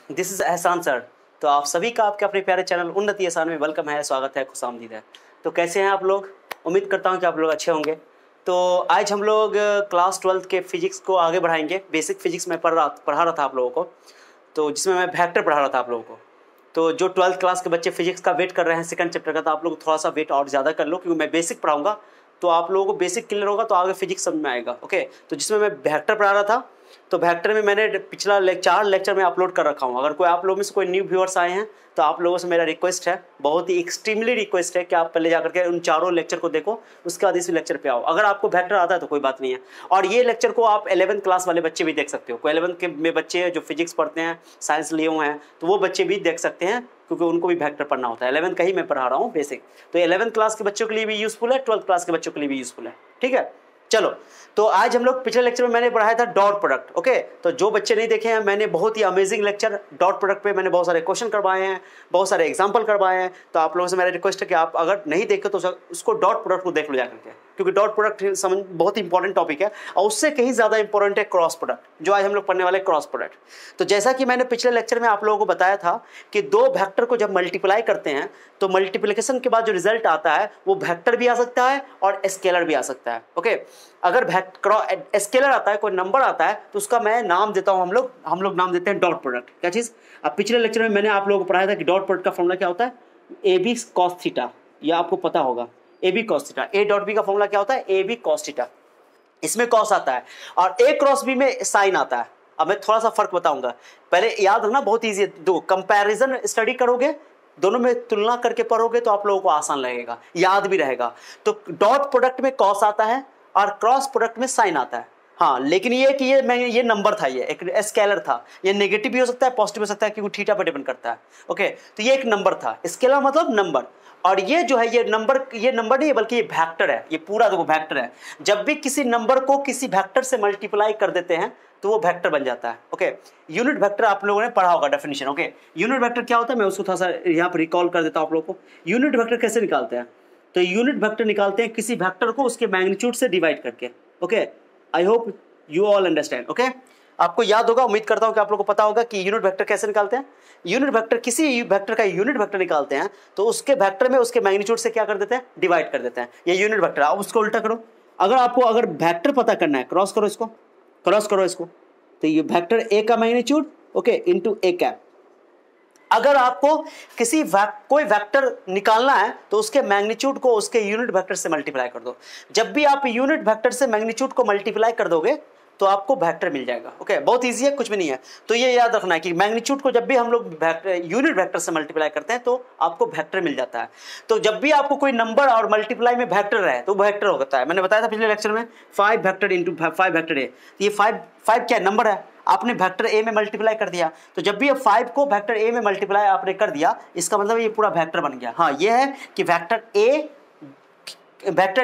This is एहसान sir. तो आप सभी का आपके अपने प्यारे चैनल उन्नति एहसान में वेलकम है, स्वागत है, खुशामदीद है। तो कैसे हैं आप लोग? उम्मीद करता हूं कि आप लोग अच्छे होंगे। तो आज हम लोग क्लास 12th के फिजिक्स को आगे बढ़ाएंगे। बेसिक फिजिक्स में पढ़ा रहा था आप लोगों को, तो जिसमें मैं वेक्टर पढ़ा रहा था आप लोगों को। तो जो 12th क्लास के बच्चे फिजिक्स का वेट कर रहे हैं सेकंड चैप्टर का, तो आप लोग थोड़ा सा वेट और ज़्यादा कर लो, क्योंकि मैं बेसिक पढ़ाऊंगा। तो आप लोगों को बेसिक क्लियर होगा तो आगे फिजिक्स समझ में आएगा। ओके, तो जिसमें मैं वेक्टर पढ़ा रहा था, तो वेक्टर में मैंने पिछला 4 लेक्चर में अपलोड कर रखा हूँ। अगर कोई आप लोगों में से कोई न्यू व्यूअर्स आए हैं तो आप लोगों से मेरा रिक्वेस्ट है, बहुत ही एक्सट्रीमली रिक्वेस्ट है कि आप पहले जाकर के उन चारों लेक्चर को देखो, उसके बाद इस लेक्चर पे आओ। अगर आपको वेक्टर आता है तो कोई बात नहीं है। और ये लेक्चर को आप 11th क्लास वाले बच्चे भी देख सकते हो। कोई 11th के में बच्चे हैं जो फिजिक्स पढ़ते हैं, साइंस लिए हुए हैं, तो वो बच्चे भी देख सकते हैं, क्योंकि उनको भी वेक्टर पढ़ना होता है। 11th का ही मैं पढ़ा रहा हूँ बेसिक। तो 11th क्लास के बच्चों के लिए भी यूजफुल है, 12th क्लास के बच्चों के लिए भी यूजफुल है। ठीक है, चलो। तो आज हम लोग पिछले लेक्चर में मैंने पढ़ाया था डॉट प्रोडक्ट। ओके, तो जो बच्चे नहीं देखे हैं, मैंने बहुत ही अमेजिंग लेक्चर डॉट प्रोडक्ट पे मैंने बहुत सारे क्वेश्चन करवाए हैं, बहुत सारे एग्जांपल करवाए हैं। तो आप लोगों से मेरा रिक्वेस्ट है कि आप अगर नहीं देखे तो उसको डॉट प्रोडक्ट को देख लो जाकर के, क्योंकि डॉट प्रोडक्ट समझ बहुत ही इंपॉर्टेंट टॉपिक है। और उससे कहीं ज़्यादा इंपॉर्टेंट है क्रॉस प्रोडक्ट, जो आज हम लोग पढ़ने वाले क्रॉस प्रोडक्ट। तो जैसा कि मैंने पिछले लेक्चर में आप लोगों को बताया था कि दो वेक्टर को जब मल्टीप्लाई करते हैं तो मल्टीप्लिकेशन के बाद जो रिजल्ट आता है वो वेक्टर भी आ सकता है और स्केलर भी आ सकता है। ओके, अगर स्केलर आता है, कोई नंबर आता है, तो उसका मैं नाम देता हूं, हम लोग नाम देते हैं डॉट प्रोडक्ट। क्या चीज? अब पिछले लेक्चर में मैंने आप लोगों को पढ़ाया था कि डॉट प्रोडक्ट का फॉर्मूला क्या होता है, ए बी कॉस थीटा। ये आपको पता होगा, A B cos theta. A dot B का फॉर्मूला क्या होता है, ए बी कॉस थीटा। इसमें कॉस आता है और ए क्रॉस बी में साइन आता है। अब मैं थोड़ा सा फर्क बताऊंगा, पहले याद रखना, बहुत ईजी है। दो कंपैरिजन स्टडी करोगे, दोनों में तुलना करके पढ़ोगे तो आप लोगों को आसान लगेगा, याद भी रहेगा। तो डॉट प्रोडक्ट में कॉस आता है और क्रॉस प्रोडक्ट में साइन आता है। हाँ, लेकिन ये कि ये नंबर था, ये एक स्केलर था। ये नेगेटिव भी हो सकता है, पॉजिटिव हो सकता है, क्योंकि थीटा पर डिपेंड करता है। ओके, तो ये एक नंबर था, स्केलर मतलब नंबर। और ये जो है, ये नंबर नहीं है, बल्कि ये वेक्टर है। ये पूरा देखो वेक्टर है। जब भी किसी नंबर को किसी वेक्टर से मल्टीप्लाई कर देते हैं तो वो वेक्टर बन जाता है। ओके, यूनिट वेक्टर आप लोगों ने पढ़ा होगा डेफिनेशन। ओके, यूनिट वेक्टर क्या होता है, मैं उसको थोड़ा सा यहाँ पर रिकॉल कर देता हूँ आप लोगों को। यूनिट वेक्टर कैसे निकालते हैं? तो यूनिट वेक्टर निकालते हैं किसी वेक्टर को उसके मैग्नीट्यूड से डिवाइड करके। Okay, I hope you all understand. Okay, आपको याद होगा, उम्मीद करता हूं कि आप लोगों को पता होगा कि यूनिट वेक्टर कैसे निकालते हैं। यूनिट वेक्टर, किसी वेक्टर का यूनिट वेक्टर निकालते हैं तो उसके वेक्टर में उसके मैग्नीट्यूड से क्या कर देते हैं, डिवाइड कर देते हैं। ये यूनिट वेक्टर। अब उसको उल्टा करो। अगर वेक्टर पता करना है, क्रॉस करो इसको, क्रॉस करो इसको। तो ये वेक्टर ए का magnitude, okay, into A cap. अगर आपको कोई वेक्टर निकालना है तो उसके मैग्नीट्यूड को उसके यूनिट वेक्टर से मल्टीप्लाई कर दो। जब भी आप यूनिट वेक्टर से मैग्नीट्यूड को मल्टीप्लाई कर दोगे तो आपको वेक्टर मिल जाएगा। ओके, बहुत इजी है, कुछ भी नहीं है। तो ये याद रखना है कि मैग्नीट्यूड को जब भी हम लोग यूनिट वेक्टर से मल्टीप्लाई करते हैं तो आपको वेक्टर मिल जाता है। तो जब भी आपको कोई नंबर और मल्टीप्लाई में वेक्टर रहे तो वेक्टर होता है। मैंने बताया था पिछले लेक्चर में 5 वेक्टर इंटू 5 वेक्टर ए। ये 5 क्या नंबर है, आपने वेक्टर ए में मल्टीप्लाई कर दिया। तो जब भी 5 को वेक्टर ए में मल्टीप्लाई आपने कर दिया, इसका मतलब ये पूरा वेक्टर बन गया। हाँ, ये है कि वेक्टर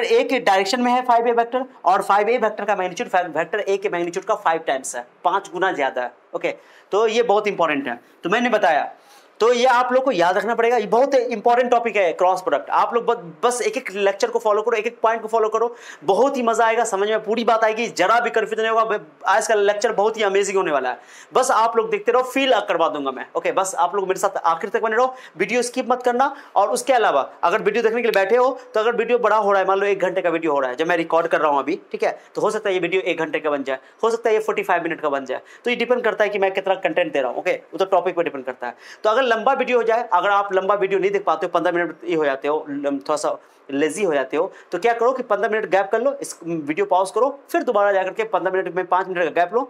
ए के डायरेक्शन में है 5a वेक्टर, और 5a वेक्टर का मैग्नीट्यूड वेक्टर ए के मैग्नीट्यूड का 5 टाइम्स है, 5 गुना ज्यादा है। ओके, तो ये बहुत इंपॉर्टेंट है। तो मैंने बताया, तो ये आप लोग को याद रखना पड़ेगा। ये बहुत इंपॉर्टेंट टॉपिक है क्रॉस प्रोडक्ट। आप लोग बस एक एक लेक्चर को फॉलो करो, एक एक पॉइंट को फॉलो करो, बहुत ही मजा आएगा, समझ में पूरी बात आएगी, जरा भी कंफ्यूजन नहीं होगा। आज का लेक्चर बहुत ही अमेजिंग होने वाला है। बस आप लोग देखते रहो, फील करवा दूंगा मैं। ओके, बस आप लोग मेरे साथ आखिर तक बने रहो, वीडियो स्किप मत करना। और उसके अलावा अगर वीडियो देखने के लिए बैठे हो तो अगर वीडियो बड़ा हो रहा है, मान लो 1 घंटे का वीडियो हो रहा है जब मैं रिकॉर्ड कर रहा हूँ अभी, ठीक है, तो हो सकता है ये वीडियो 1 घंटे का बन जाए, हो सकता है ये 45 मिनट का बन जाए। तो ये डिपेंड करता है कि मैं कितना कंटेंट दे रहा हूँ। ओके, वो तो टॉपिक पर डिपेंड करता है। तो अगर लंबा वीडियो हो जाए, अगर आप लंबा वीडियो नहीं देख पाते हो, 15 मिनट ये हो जाते हो, थोड़ा सा लेजी हो जाते हो, तो क्या करो कि 15 मिनट गैप कर लो, इस वीडियो पॉज करो, फिर दोबारा जाकर के 15 मिनट में 5 मिनट का गैप लो।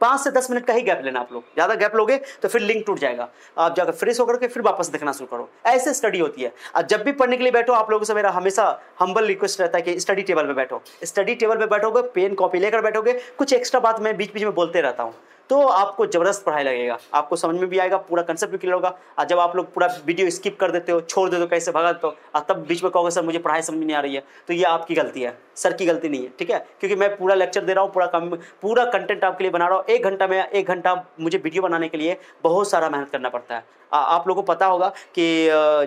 5 से 10 मिनट का ही गैप लेना। आप लोग ज्यादा गैप लोगे तो फिर लिंक टूट जाएगा। आप जाकर फ्रेश होकर के फिर वापस देखना शुरू करो। ऐसे स्टडी होती है। अब जब भी पढ़ने के लिए बैठो, आप लोगों से मेरा हमेशा हम्बल रिक्वेस्ट रहता है कि स्टडी टेबल पे बैठो। स्टडी टेबल पे बैठोगे, पेन कॉपी लेकर बैठोगे, कुछ एक्स्ट्रा बात मैं बीच बीच में बोलते रहता हूँ, तो आपको जबरदस्त पढ़ाई लगेगा, आपको समझ में भी आएगा, पूरा कंसेप्ट भी क्लियर होगा। और जब आप लोग पूरा वीडियो स्किप कर देते हो, छोड़ देते हो, कैसे भगा देते हो, और तब बीच में कहोगे सर मुझे पढ़ाई समझ में नहीं आ रही है, तो ये आपकी गलती है, सर की गलती नहीं है। ठीक है, क्योंकि मैं पूरा लेक्चर दे रहा हूँ, पूरा कंटेंट आपके लिए बना रहा हूँ। 1 घंटा मुझे वीडियो बनाने के लिए बहुत सारा मेहनत करना पड़ता है। आप लोगों को पता होगा कि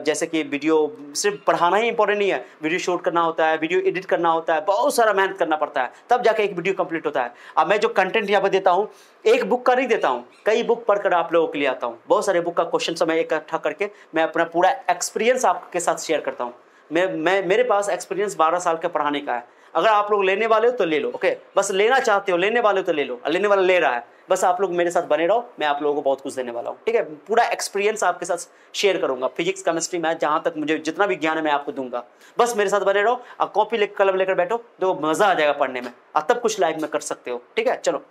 जैसे कि वीडियो सिर्फ पढ़ाना ही इंपॉर्टेंट नहीं है, वीडियो शूट करना होता है, वीडियो एडिट करना होता है, बहुत सारा मेहनत करना पड़ता है, तब जाके एक वीडियो कंप्लीट होता है। अब मैं जो कंटेंट यहाँ पर देता हूँ, एक बुक का नहीं देता हूँ, कई बुक पढ़कर आप लोगों के लिए आता हूँ। बहुत सारे बुक का क्वेश्चन समय इकट्ठा करके मैं अपना पूरा एक्सपीरियंस आपके साथ शेयर करता हूँ। मेरे पास एक्सपीरियंस 12 साल का पढ़ाने का है। अगर आप लोग लेने वाले हो तो ले लो, ओके, बस लेना चाहते हो, लेने वाले हो तो ले लो, लेने वाला ले रहा है, बस आप लोग मेरे साथ बने रहो, मैं आप लोगों को बहुत कुछ देने वाला हूँ, ठीक है। पूरा एक्सपीरियंस आपके साथ शेयर करूंगा, फिजिक्स केमिस्ट्री मैथ, जहाँ तक मुझे जितना भी ज्ञान है मैं आपको दूंगा। बस मेरे साथ बने रहो, अब कॉपी लेकर कलम लेकर बैठो, तो मजा आ जाएगा पढ़ने में, और तब कुछ लाइफ में कर सकते हो, ठीक है। चलो,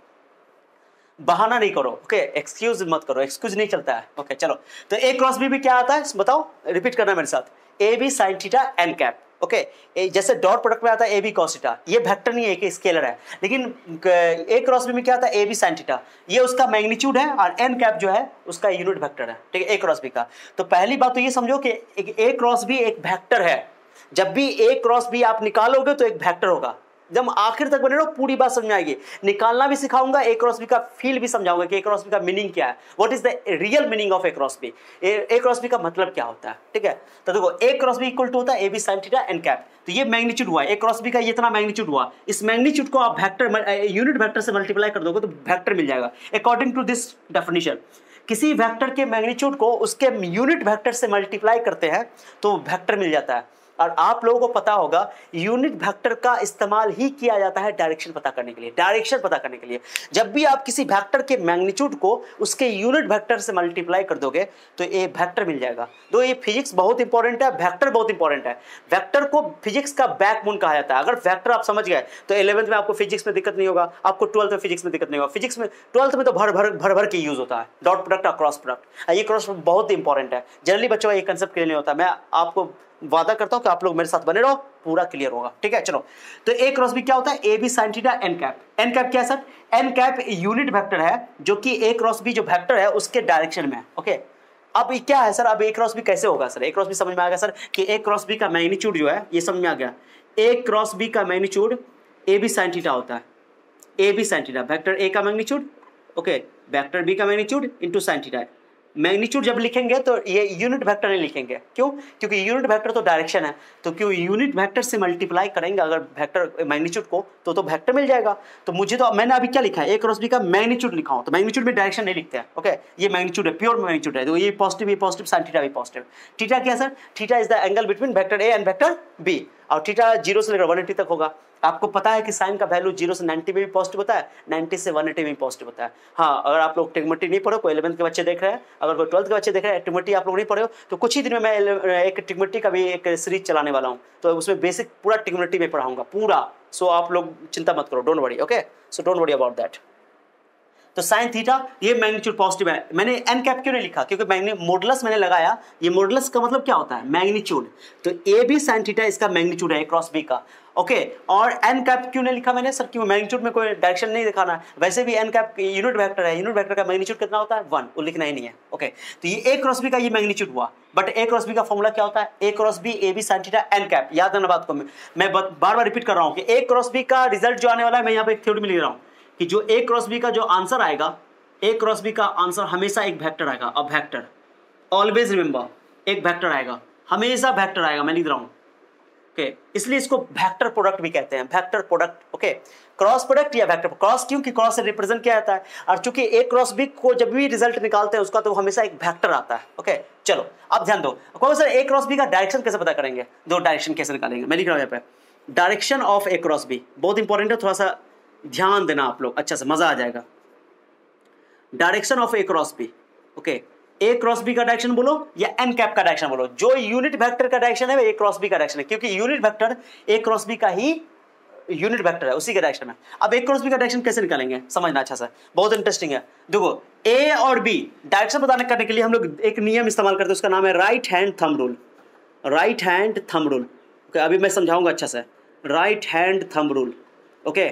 बहाना नहीं करो, ओके, एक्सक्यूज मत करो, एक्सक्यूज नहीं चलता है, ओके। चलो, तो ए क्रॉस बी भी क्या आता है बताओ, रिपीट करना मेरे साथ, A B sine theta N cap, okay. जैसे डॉट प्रोडक्ट में आता है ए बी कॉस थीटा, ये वेक्टर नहीं है, एक स्केलर है, लेकिन ए क्रॉस बी में क्या आता है, ए बी साइन थीटा, ये उसका मैग्नीट्यूड है, और एन कैप जो है उसका यूनिट वेक्टर है, ठीक है, ए क्रॉस बी का। तो पहली बात तो ये समझो कि ए क्रॉस बी एक वेक्टर है। जब भी ए क्रॉस बी आप निकालोगे तो एक वेक्टर होगा। जब आखिर तक बने रहो, पूरी बात समझ में आएगी। निकालना भी सिखाऊंगा, ए क्रॉस बी का फील भी समझाऊंगा कि ए क्रॉस बी का मीनिंग क्या है, what is the real meaning of A cross B, A cross B का मतलब क्या होता है, ठीक है। तो देखो, ए क्रॉस बी इक्वल टू होता है A B sine theta N cap. तो ये मैग्नीट्यूड हुआ, ए क्रॉस बी का ये इतना मैग्नीट्यूड हुआ, इस मैग्नीट्यूड को आप वेक्टर यूनिट वेक्टर से मल्टीप्लाई कर दोगे तो वेक्टर मिल जाएगा। अकॉर्डिंग टू दिस डेफिनेशन, किसी वेक्टर के मैग्नीट्यूड को उसके यूनिट वेक्टर से मल्टीप्लाई करते हैं तो वेक्टर मिल जाता है। और आप लोगों को पता होगा, यूनिट वेक्टर का इस्तेमाल ही किया जाता है डायरेक्शन पता करने के लिए, डायरेक्शन पता करने के लिए। जब भी आप किसी वेक्टर के मैग्नीट्यूड को उसके यूनिट वेक्टर से मल्टीप्लाई कर दोगे तो ये वेक्टर मिल जाएगा। तो ये फिजिक्स बहुत इंपॉर्टेंट है, वेक्टर बहुत इंपॉर्टेंट है। वेक्टर को फिजिक्स का बैकबोन कहा जाता है। अगर वेक्टर आप समझ गए तो 11th में आपको फिजिक्स में दिक्कत नहीं होगा, आपको 12th में फिजिक्स में दिक्कत नहीं होगा। फिजिक्स में 12th में तो भर के यूज होता है, डॉट प्रोडक्ट और क्रॉस प्रोडक्ट। ये क्रॉस प्रोडक्ट बहुत इंपॉर्टेंट है, जनरली बच्चों का ये कंसेप्ट क्लियर नहीं होता। मैं आपको वादा करता हूं कि आप लोग मेरे साथ बने रहो, पूरा क्लियर होगा, ठीक है। चलो, तो ए क्रॉस बी क्या होता है, A B sine theta N cap. N cap क्या है sir, N cap unit vector है जो कि ए क्रॉस बी जो वेक्टर है उसके डायरेक्शन में, ओके। अब क्या है सर, अब ए क्रॉस बी कैसे होगा सर, ए क्रॉस बी समझ में आ गया सर कि ए क्रॉस बी का मैग्नीट्यूड जो है ये समझ में आ गया। ए क्रॉस बी का magnitude A B sine theta होता है, A B sine theta, vector A का मैग्नीट्यूड, ओके, वेक्टर बी का magnitude into sine theta. Magnitude जब लिखेंगे तो ये यूनिट वेक्टर नहीं लिखेंगे, क्यों, क्योंकि यूनिट वेक्टर तो डायरेक्शन है, तो क्यों यूनिट वेक्टर से मल्टीप्लाई करेंगे अगर वेक्टर मैग्नीट्यूड को तो वेक्टर मिल जाएगा। तो मुझे तो मैंने अभी क्या लिखा है, ए क्रॉस बी का मैग्नीट्यूड लिखा हूं, तो मैग्नीट्यूड में डायरेक्शन नहीं लिखते हैं, ओके। ये मैग्नीट्यूड है, प्योर मैग्नीट्यूड है, तो ये पॉजिटिव साइन थीटा भी पॉजिटिव। थीटा क्या है sir, theta is the angle between vector A and vector B, और थीटा 0 से लेकर 180 तक होगा। आपको पता है कि साइन का वैल्यू 0 से 90 में भी पॉजिटिव होता है, 90 से 180 में भी पॉजिटिव होता है। हाँ, अगर आप लोग ट्रिग्नोमेट्री नहीं पढ़ो, कोई 11th के बच्चे देख रहे हैं, अगर कोई 12th के बच्चे देख रहे हैं, ट्रिग्नोमेट्री आप लोग नहीं पढ़े हो, तो कुछ ही दिन में मैं एक ट्रिग्नोमेट्री का भी एक सीरीज चलाने वाला हूँ, तो उसमें बेसिक पूरा ट्रिग्नोमेट्री में पढ़ाऊंगा पूरा। सो आप लोग चिंता मत करो, don't worry, okay, so don't worry about that. तो साइन थीटा ये मैग्नीट्यूड पॉजिटिव है। मैंने एन कैप क्यों नहीं लिखा, क्योंकि मॉडुलस मैंने लगाया, ये मॉडुलस का मतलब क्या होता है, मैग्नीट्यूड। तो ए बी साइन थीटा इसका मैग्नीट्यूड है क्रॉस बी का, ओके। और एन कैप क्यों नहीं लिखा मैंने, सर क्यों, मैग्नीट्यूड में कोई डायरेक्शन नहीं दिखाना है, वैसे भी एन कैप यूनिट वेक्टर है, यूनिट वेक्टर का मैग्नीट्यूड कितना होता है 1, वो लिखना ही नहीं है, ओके। तो ये ए क्रॉस बी का ये मैग्नीट्यूड हुआ, बट ए क्रॉस बी का फॉर्मूला क्या होता है, A cross B A B sine theta N cap. याद रखना बात को, मैं बार बार रिपीट कर रहा हूँ कि ए क्रॉस बी का रिजल्ट जो आने वाला है, मैं यहाँ पे एक थ्योरी में लिख रहा हूँ कि जो ए क्रॉस बी का जो आंसर आएगा, ए क्रॉस बी का आंसर हमेशा एक वेक्टर आएगा। अब वेक्टर, ऑलवेज रिमेंबर, एक वेक्टर आएगा, हमेशा वेक्टर आएगा, मैं लिख रहा हूं, ओके। इसलिए इसको वेक्टर प्रोडक्ट भी कहते हैं, vector product, okay. Cross product या वेक्टर क्रॉस, क्योंकि क्रॉस से रिप्रेजेंट किया जाता है, और चूंकि ए क्रॉस बी को जब भी रिजल्ट निकालते हैं उसका तो हमेशा एक वेक्टर आता है, ओके। चलो अब ध्यान दो, कौन सर ए क्रॉस बी का डायरेक्शन कैसे पता करेंगे, दो डायरेक्शन कैसे निकालेंगे, मैं लिख रहा हूं यहाँ पे, direction of A cross B बहुत इंपॉर्टेंट है, थोड़ा सा ध्यान देना आप लोग, अच्छा से मजा आ जाएगा। Direction of A cross B, okay. A cross B का डायरेक्शन बोलो या एन कैप का डायरेक्शन बोलो, जो यूनिट वेक्टर का डायरेक्शन है वो ए क्रॉस बी का डायरेक्शन है, क्योंकि unit vector A cross B का ही यूनिट वेक्टर है, उसी का डायरेक्शन है। अब ए क्रॉस बी का डायरेक्शन कैसे निकालेंगे, समझना अच्छा सा, बहुत इंटरेस्टिंग है। देखो, ए और बी डायरेक्शन पता करने के लिए हम लोग एक नियम इस्तेमाल करते हैं, उसका नाम है right hand thumb rule, right hand thumb rule, okay. अभी मैं समझाऊंगा अच्छा से, right hand thumb rule, okay.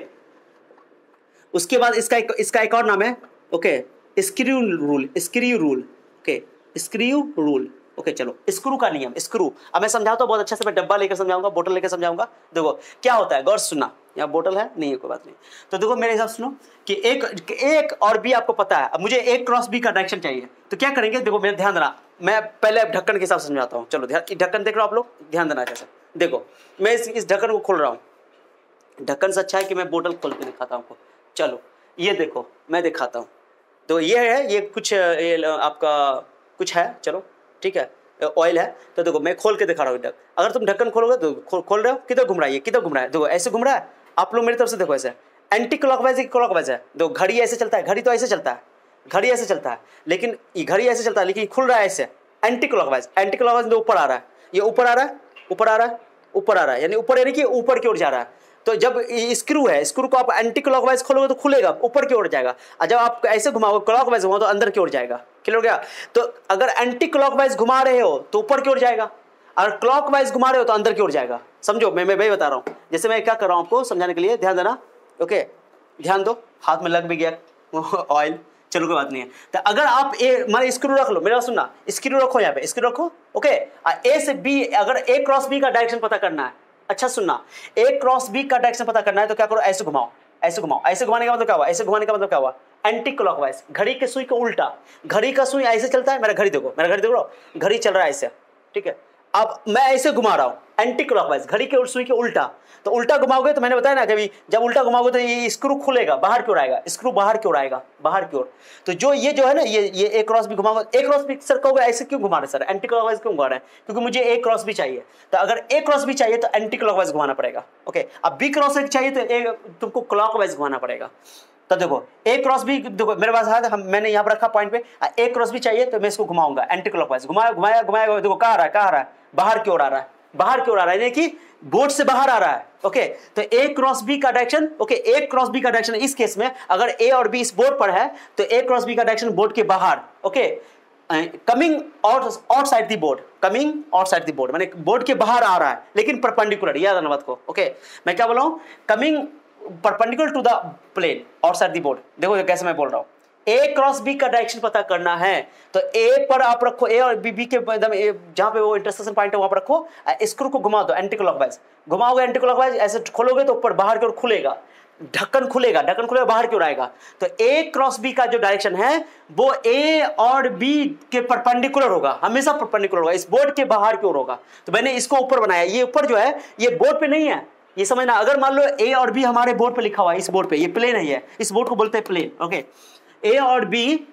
उसके बाद इसका एक और नाम है, okay, screw rule, screw rule, okay, screw rule, okay. चलो, स्क्रू का नियम, स्क्रू, अब मैं समझाता हूं बहुत अच्छे से, मैं डब्बा लेकर समझाऊंगा, बोतल लेकर समझाऊंगा। देखो क्या होता है, गौर से सुनना, यहाँ बोतल है नहीं है, कोई बात नहीं। तो देखो मेरे हिसाब से सुनो कि एक और बी आपको पता है, अब मुझे ए क्रॉस बी का डायरेक्शन चाहिए, तो क्या करेंगे, देखो मेरा ध्यान देना, मैं पहले ढक्कन के हिसाब से समझाता हूँ। चलो ढक्कन देख रहे हो आप लोग, ध्यान देना कैसे। देखो मैं इस ढक्कन को खोल रहा हूँ, ढक्कन से अच्छा है कि मैं बोतल खोल के दिखाता हूँ आपको। चलो ये देखो मैं दिखाता हूँ, तो ये है, ये कुछ आपका कुछ है, चलो ठीक है, ऑयल है। तो देखो मैं खोल के दिखा रहा हूँ। अगर तुम ढक्कन खोलोगे तो खोल रहे हो, किधर घूम रहा है, ये किधर घूम रहा है, देखो ऐसे घूम रहा है। आप लोग मेरी तरफ से देखो, ऐसे एंटी क्लॉकवाइज क्लॉकवाइज है। देखो घड़ी ऐसे चलता है, घड़ी तो ऐसे चलता है, घड़ी ऐसे चलता है, लेकिन ये घड़ी ऐसे चलता है लेकिन खुल रहा है ऐसे, एंटी क्लॉकवाइज। एंटी क्लॉकवाइज ऊपर आ रहा है, ये ऊपर आ रहा है, ऊपर आ रहा है, ऊपर आ रहा है, यानी ऊपर, यानी कि ऊपर की ओर जा रहा है। तो जब स्क्रू है, स्क्रू को आप एंटी क्लॉकवाइज खोलोगे तो खुलेगा, ऊपर की ओर जाएगा, और जब आप ऐसे घुमाओगे क्लॉकवाइज घुमाओ तो अंदर की ओर जाएगा। क्लियर हो गया। तो अगर एंटी क्लॉकवाइज घुमा रहे हो तो ऊपर की ओर जाएगा, और क्लॉकवाइज घुमा रहे हो तो अंदर की ओर जाएगा। समझो, मैं वही बता रहा हूँ, जैसे मैं क्या कर रहा हूँ आपको समझाने के लिए, ध्यान देना। ओके ध्यान दो, हाथ में लग भी गया ऑयल, चलो कोई बात नहीं है। तो अगर आप माने स्क्रू रख लो, मेरा सुनना, स्क्रू रखो यहाँ पे, स्क्रू रखो। ओके, ए से बी, अगर ए क्रॉस बी का डायरेक्शन पता करना है, अच्छा सुनना, ए क्रॉस बी का डायरेक्शन पता करना है तो क्या करो, ऐसे घुमाओ, ऐसे घुमाओ। ऐसे घुमाने का मतलब क्या हुआ, ऐसे घुमाने का मतलब क्या हुआ, एंटी क्लॉकवाइज, घड़ी के सुई को उल्टा। घड़ी का सुई ऐसे चलता है, मेरा घड़ी देखो, मेरा घड़ी देखो, घड़ी चल रहा है ऐसे, ठीक है। अब मैं ऐसे घुमा रहा हूं एंटी क्लॉकवाइज, घड़ी के सुई के उल्टा। तो उल्टा घुमाओगे तो मैंने बताया ना, कभी जब उल्टा घुमाओगे तो ये स्क्रू खुलेगा, बाहर की ओर आएगा, स्क्रू बाहर की ओर आएगा, बाहर की ओर। तो जो ये जो है ना, ये ए क्रॉस भी घुमाओगे, ए क्रॉस भी सर कहोगे ऐसे क्यों घुमा रहे सर, एंटी क्लॉकवाइज क्यों घुमा रहे हैं, क्योंकि मुझे ए क्रॉस भी चाहिए। तो अगर ए क्रॉस भी चाहिए तो एंटी क्लॉकवाइज घुमाना पड़ेगा। ओके, अब बी क्रॉस चाहिए तो तुमको क्लॉकवाइज घुमाना पड़ेगा। तो देखो ए क्रॉस भी, देखो मेरे पास हाथ, मैंने यहाँ पर रखा पॉइंट पे, ए क्रॉस भी चाहिए तो मैं इसको घुमाऊंगा एंटी क्लॉकवाइज, घुमाया घुमाया घुमाया, देखो कहाँ आ रहा है, कहाँ आ रहा है, बाहर की ओर आ रहा है, बाहर की ओर आ रहा है, यानी कि बोर्ड से बाहर आ रहा है। ओके, तो ए क्रॉस बी का direction, okay A cross B का डायरेक्शन इस केस में, अगर ए और बी इस बोर्ड पर है तो ए क्रॉस बी का डायरेक्शन बोर्ड के बाहर। Okay, coming outside the board, coming outside the board, माने बोर्ड के बाहर आ रहा है लेकिन परपेंडिकुलर, याद रखना बात को। ओके, मैं क्या बोल रहा हूं, coming perpendicular to the plane outside the board. देखो कैसे मैं बोल रहा हूं, ए क्रॉस बी का डायरेक्शन पता करना है तो ए पर आप रखो, ए और बी के एकदम जहां पे वो इंटरसेक्शन पॉइंट है वहां पर रखो, स्क्रू को घुमा दो एंटी क्लॉकवाइज, घुमाओगे एंटी क्लॉकवाइज, ऐसे खोलोगे तो ऊपर बाहर की ओर खुलेगा, ढक्कन खुलेगा, ढक्कन खुलेगा बाहर की ओर आएगा। तो ए क्रॉस बी का जो डायरेक्शन है वो ए और बी के परपेंडिकुलर होगा, हमेशा परपेंडिकुलर होगा, इस बोर्ड के बाहर की ओर होगा। तो मैंने इसको ऊपर बनाया, ये ऊपर जो है ये बोर्ड पे नहीं है, ये समझना। अगर मान लो ए और बी हमारे बोर्ड पे लिखा हुआ है, इस बोर्ड पे, ये प्लेन है, ये इस बोर्ड को बोलते हैं प्लेन। ओके, ए और बी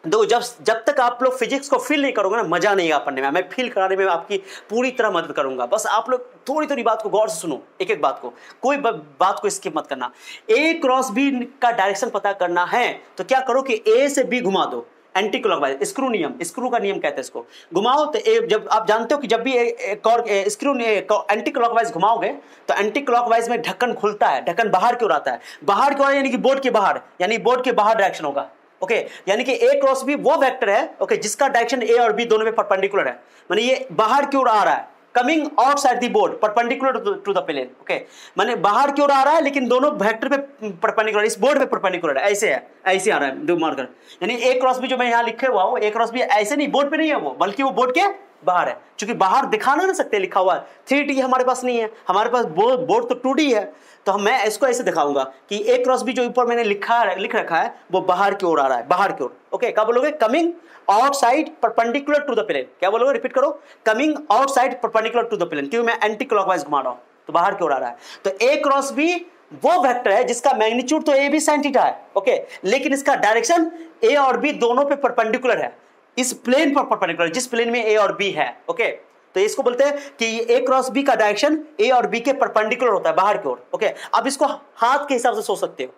दो, जब तक आप लोग फिजिक्स को फील नहीं करोगे ना, मजा नहीं आएगा पढ़ने में। मैं फील कराने में आपकी पूरी तरह मदद करूंगा, बस आप लोग थोड़ी थोड़ी बात को गौर से सुनो, एक एक बात को, कोई बात को स्किप मत करना। ए क्रॉस बी का डायरेक्शन पता करना है तो क्या करो कि ए से बी घुमा दो एंटी क्लॉकवाइज, स्क्रू नियम, स्क्रू का नियम कहते हैं इसको, घुमाओ। तो जब आप जानते हो कि जब भी स्क्रू एंटी क्लॉकवाइज घुमाओगे तो एंटी क्लॉकवाइज में ढक्कन खुलता है, ढक्कन बाहर की ओर आता है, बाहर की ओर यानी कि बोर्ड के बाहर, यानी बोर्ड के बाहर डायरेक्शन होगा। ओके, यानी कि ए क्रॉस बी वो वेक्टर है, ओके, जिसका डायरेक्शन ए और बी दोनों में परपेंडिकुलर है, माने ये बाहर की ओर आ रहा है, coming outside the board perpendicular to the plane. Okay, माने बाहर की ओर आ रहा है लेकिन दोनों वेक्टर पे परपेंडिकुलर, इस बोर्ड पे परपेंडिकुलर है, ऐसे है, ऐसे आ रहा है, दो मार्कर। यानी ए क्रॉस बी जो मैं यहाँ लिखे हुआ हूँ, ए क्रॉस बी ऐसे नहीं, बोर्ड पे नहीं है वो, बल्कि वो बोर्ड के बाहर है, क्योंकि बाहर दिखा ना सकते लिखा हुआ है, 3D हमारे पास नहीं है, हमारे पास बोर्ड तो 2D है। तो मैं इसको ऐसे दिखाऊंगा कि ए क्रॉस बी जो ऊपर मैंने लिख रखा है वो बाहर की ओर आ रहा है, बाहर की ओर। ओके, क्या बोलोगे, coming outside perpendicular to the plane, क्या बोलोगे, रिपीट करो, coming outside perpendicular to the plane, क्योंकि मैं एंटी क्लॉकवाइज घुमा रहा हूं तो बाहर की ओर आ रहा है। तो ए क्रॉस बी वो वेक्टर है जिसका मैग्नीट्यूड तो ए बी sin थीटा है, ओके, लेकिन इसका डायरेक्शन ए और बी दोनों पे परपेंडिकुलर है, इस प्लेन पर परपेंडिकुलर, जिस प्लेन में ए और बी है। ओके, तो इसको बोलते हैं कि ए क्रॉस बी का डायरेक्शन ए और बी के परपेंडिकुलर होता है, बाहर की ओर। ओके, अब इसको हाथ के हिसाब से सोच सकते हो,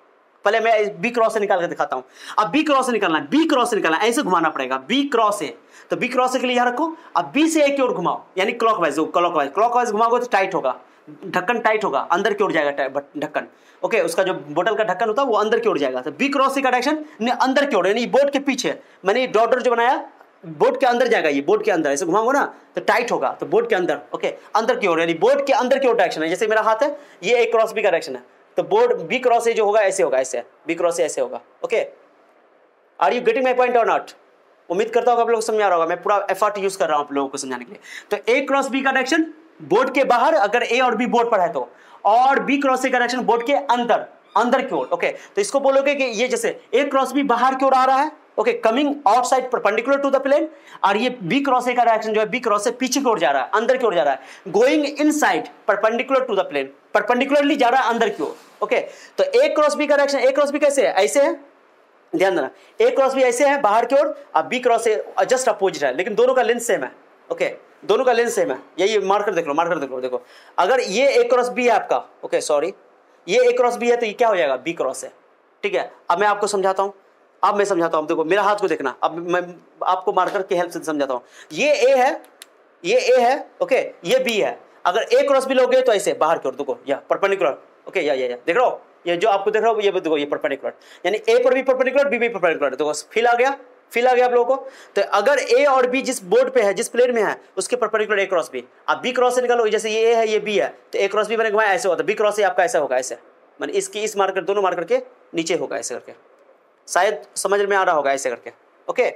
पहले मैं बी क्रॉस से निकाल के दिखाता हूं। अब बी क्रॉस से निकालना है, बी क्रॉस से निकालना है, ऐसे घुमाना पड़ेगा, बी क्रॉस ए, तो बी क्रॉस ए के लिए यहां रखो। अब बी से ए की ओर घुमाओ, यानी क्लॉकवाइज, क्लॉकवाइज घुमाओगे तो टाइट होगा, ढक्कन टाइट होगा, अंदर की ओर जाएगा ढक्कन। ओके, उसका जो बोतल का ढक्कन होता है वो अंदर की ओर जाएगा। तो बी क्रॉस ए का डायरेक्शन अंदर की ओर, यानी बोर्ड के पीछे, मैंने डॉटर जो बनाया बोर्ड के अंदर जाएगा, ये बोर्ड के अंदर ऐसे घुमाऊंगा ना तो टाइट होगा, तो बोर्ड के अंदर, ओके, अंदर की ओर, यानी बोर्ड के अंदर की ओर डायरेक्शन है। जैसे मेरा हाथ है, ये ए क्रॉस बी का डायरेक्शन है, तो बोर्ड बी क्रॉस ए जो होगा ऐसे होगा, ऐसे बी क्रॉस ए ऐसे होगा। Okay, are you getting my point or not? उम्मीद करता हूं आप लोगों को समझ आ रहा होगा, मैं पूरा एफर्ट यूज कर रहा हूं आप लोगों को समझाने के लिए। तो ए क्रॉस बी का डायरेक्शन बोर्ड के बाहर अगर ए और बी बोर्ड पर है तो, और बी क्रॉस ए का डायरेक्शन बोर्ड के अंदर, अंदर की ओर। ओके, तो इसको बोलोगे कि ये जैसे ए क्रॉस बी बाहर की ओर आ रहा है, okay, coming outside perpendicular to the plane, और ये बी क्रॉस ए का डायरेक्शन जो है बी क्रॉस से पीछे की ओर जा रहा है, अंदर की ओर जा रहा है, going inside perpendicular to the plane, perpendicularly जा रहा है अंदर की ओर। ओके, तो ए क्रॉस बी का डायरेक्शन, ए क्रॉस बी कैसे है, ऐसे है, ध्यान देना, ए क्रॉस बी ऐसे है बाहर की ओर, अब B cross A just opposite है, लेकिन दोनों का लेंथ सेम है। ओके, दोनों का लेंथ सेम है, यही मार्कर देख लो, मार्कर देख लो, देखो अगर ये ए क्रॉस बी है आपका, ओके सॉरी, ये ए क्रॉस बी है तो ये क्या हो जाएगा, बी क्रॉस है। ठीक है, अब मैं आपको समझाता हूं, अब मैं समझाता हूं, देखो मेरा हाथ को देखना, अब मैं आपको मार्कर की हेल्प से समझाता हूं। ये ए है, ये ए है, ओके, ये बी है, अगर ए क्रॉस बी लोगे तो ऐसे बाहर की ओर, देखो या परपेंडिकुलर, ओके, या देख रहे हो, ये जो आपको देख रहा हूं ये देखो, ये परपेंडिकुलर, यानी ए पर भी परपेंडिकुलर, बी भी परपेंडिकुलर, देखो फील आ गया, फील आ गया आप लोगों को। तो अगर ए और बी जिस बोर्ड पे है, जिस प्लेन में है, उसके परपेंडिकुलर ए क्रॉस बी, आप बी क्रॉस से निकालो, जैसे ये ए है ये बी है, तो ए क्रॉस बी मैंने घुमाया ऐसे होता है, बी क्रॉस से आपका ऐसा होगा, ऐसे माने इसकी इस मार्कर, दोनों मार्कर के नीचे होगा, ऐसे करके, शायद समझ में आ रहा होगा, ऐसे करके। ओके,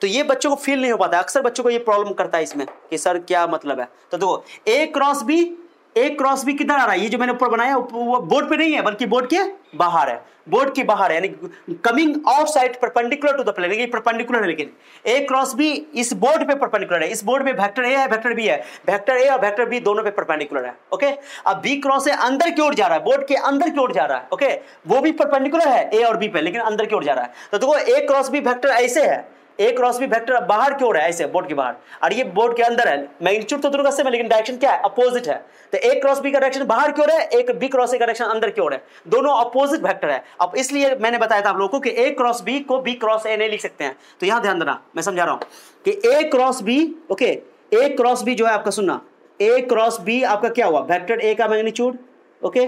तो ये बच्चों को फील नहीं हो पाता, अक्सर बच्चों को ये प्रॉब्लम करता है इसमें कि सर क्या मतलब है। तो देखो ए क्रॉस बी किधर आ रहा है, ये जो मैंने ऊपर बनाया वो बोर्ड पे नहीं है बल्कि बोर्ड के बाहर है, बोर्ड के बाहर है, यानी coming outside perpendicular to the plane, ये परपेंडिकुलर है, लेकिन ए क्रॉस बी इस बोर्ड पे परपेंडिकुलर है, इस बोर्ड पे वेक्टर ए है, वेक्टर बी है, वेक्टर ए और वेक्टर बी दोनों पे परपेंडिकुलर है। ओके, अब बी क्रॉस ए अंदर की ओर जा रहा है, बोर्ड के अंदर की ओर जा रहा है, ओके, वो भी परपेंडिकुलर है ए और बी पे, लेकिन अंदर की ओर जा रहा है। तो देखो ए क्रॉस बी वेक्टर ऐसे है, ए क्रॉस बी वेक्टर बाहर की ओर है, ऐसे बोर्ड के बाहर, और ये बोर्ड के अंदर है, मैग्नीट्यूड तो दोनों का सेम है, लेकिन डायरेक्शन क्या है, अपोजिट है। तो ए क्रॉस बी का डायरेक्शन बाहर की ओर है, एक बी क्रॉस ए का डायरेक्शन अंदर की ओर है, दोनों अपोजिट वेक्टर है। अब इसलिए मैंने बताया था आप लोगों को कि ए क्रॉस बी को बी क्रॉस ए नहीं लिख सकते हैं। तो यहां ध्यान देना, मैं समझा रहा हूं कि A cross B, okay, A cross B जो है आपका, सुनना, ए क्रॉस बी आपका क्या हुआ, वेक्टर ए का मैग्नीट्यूड, ओके,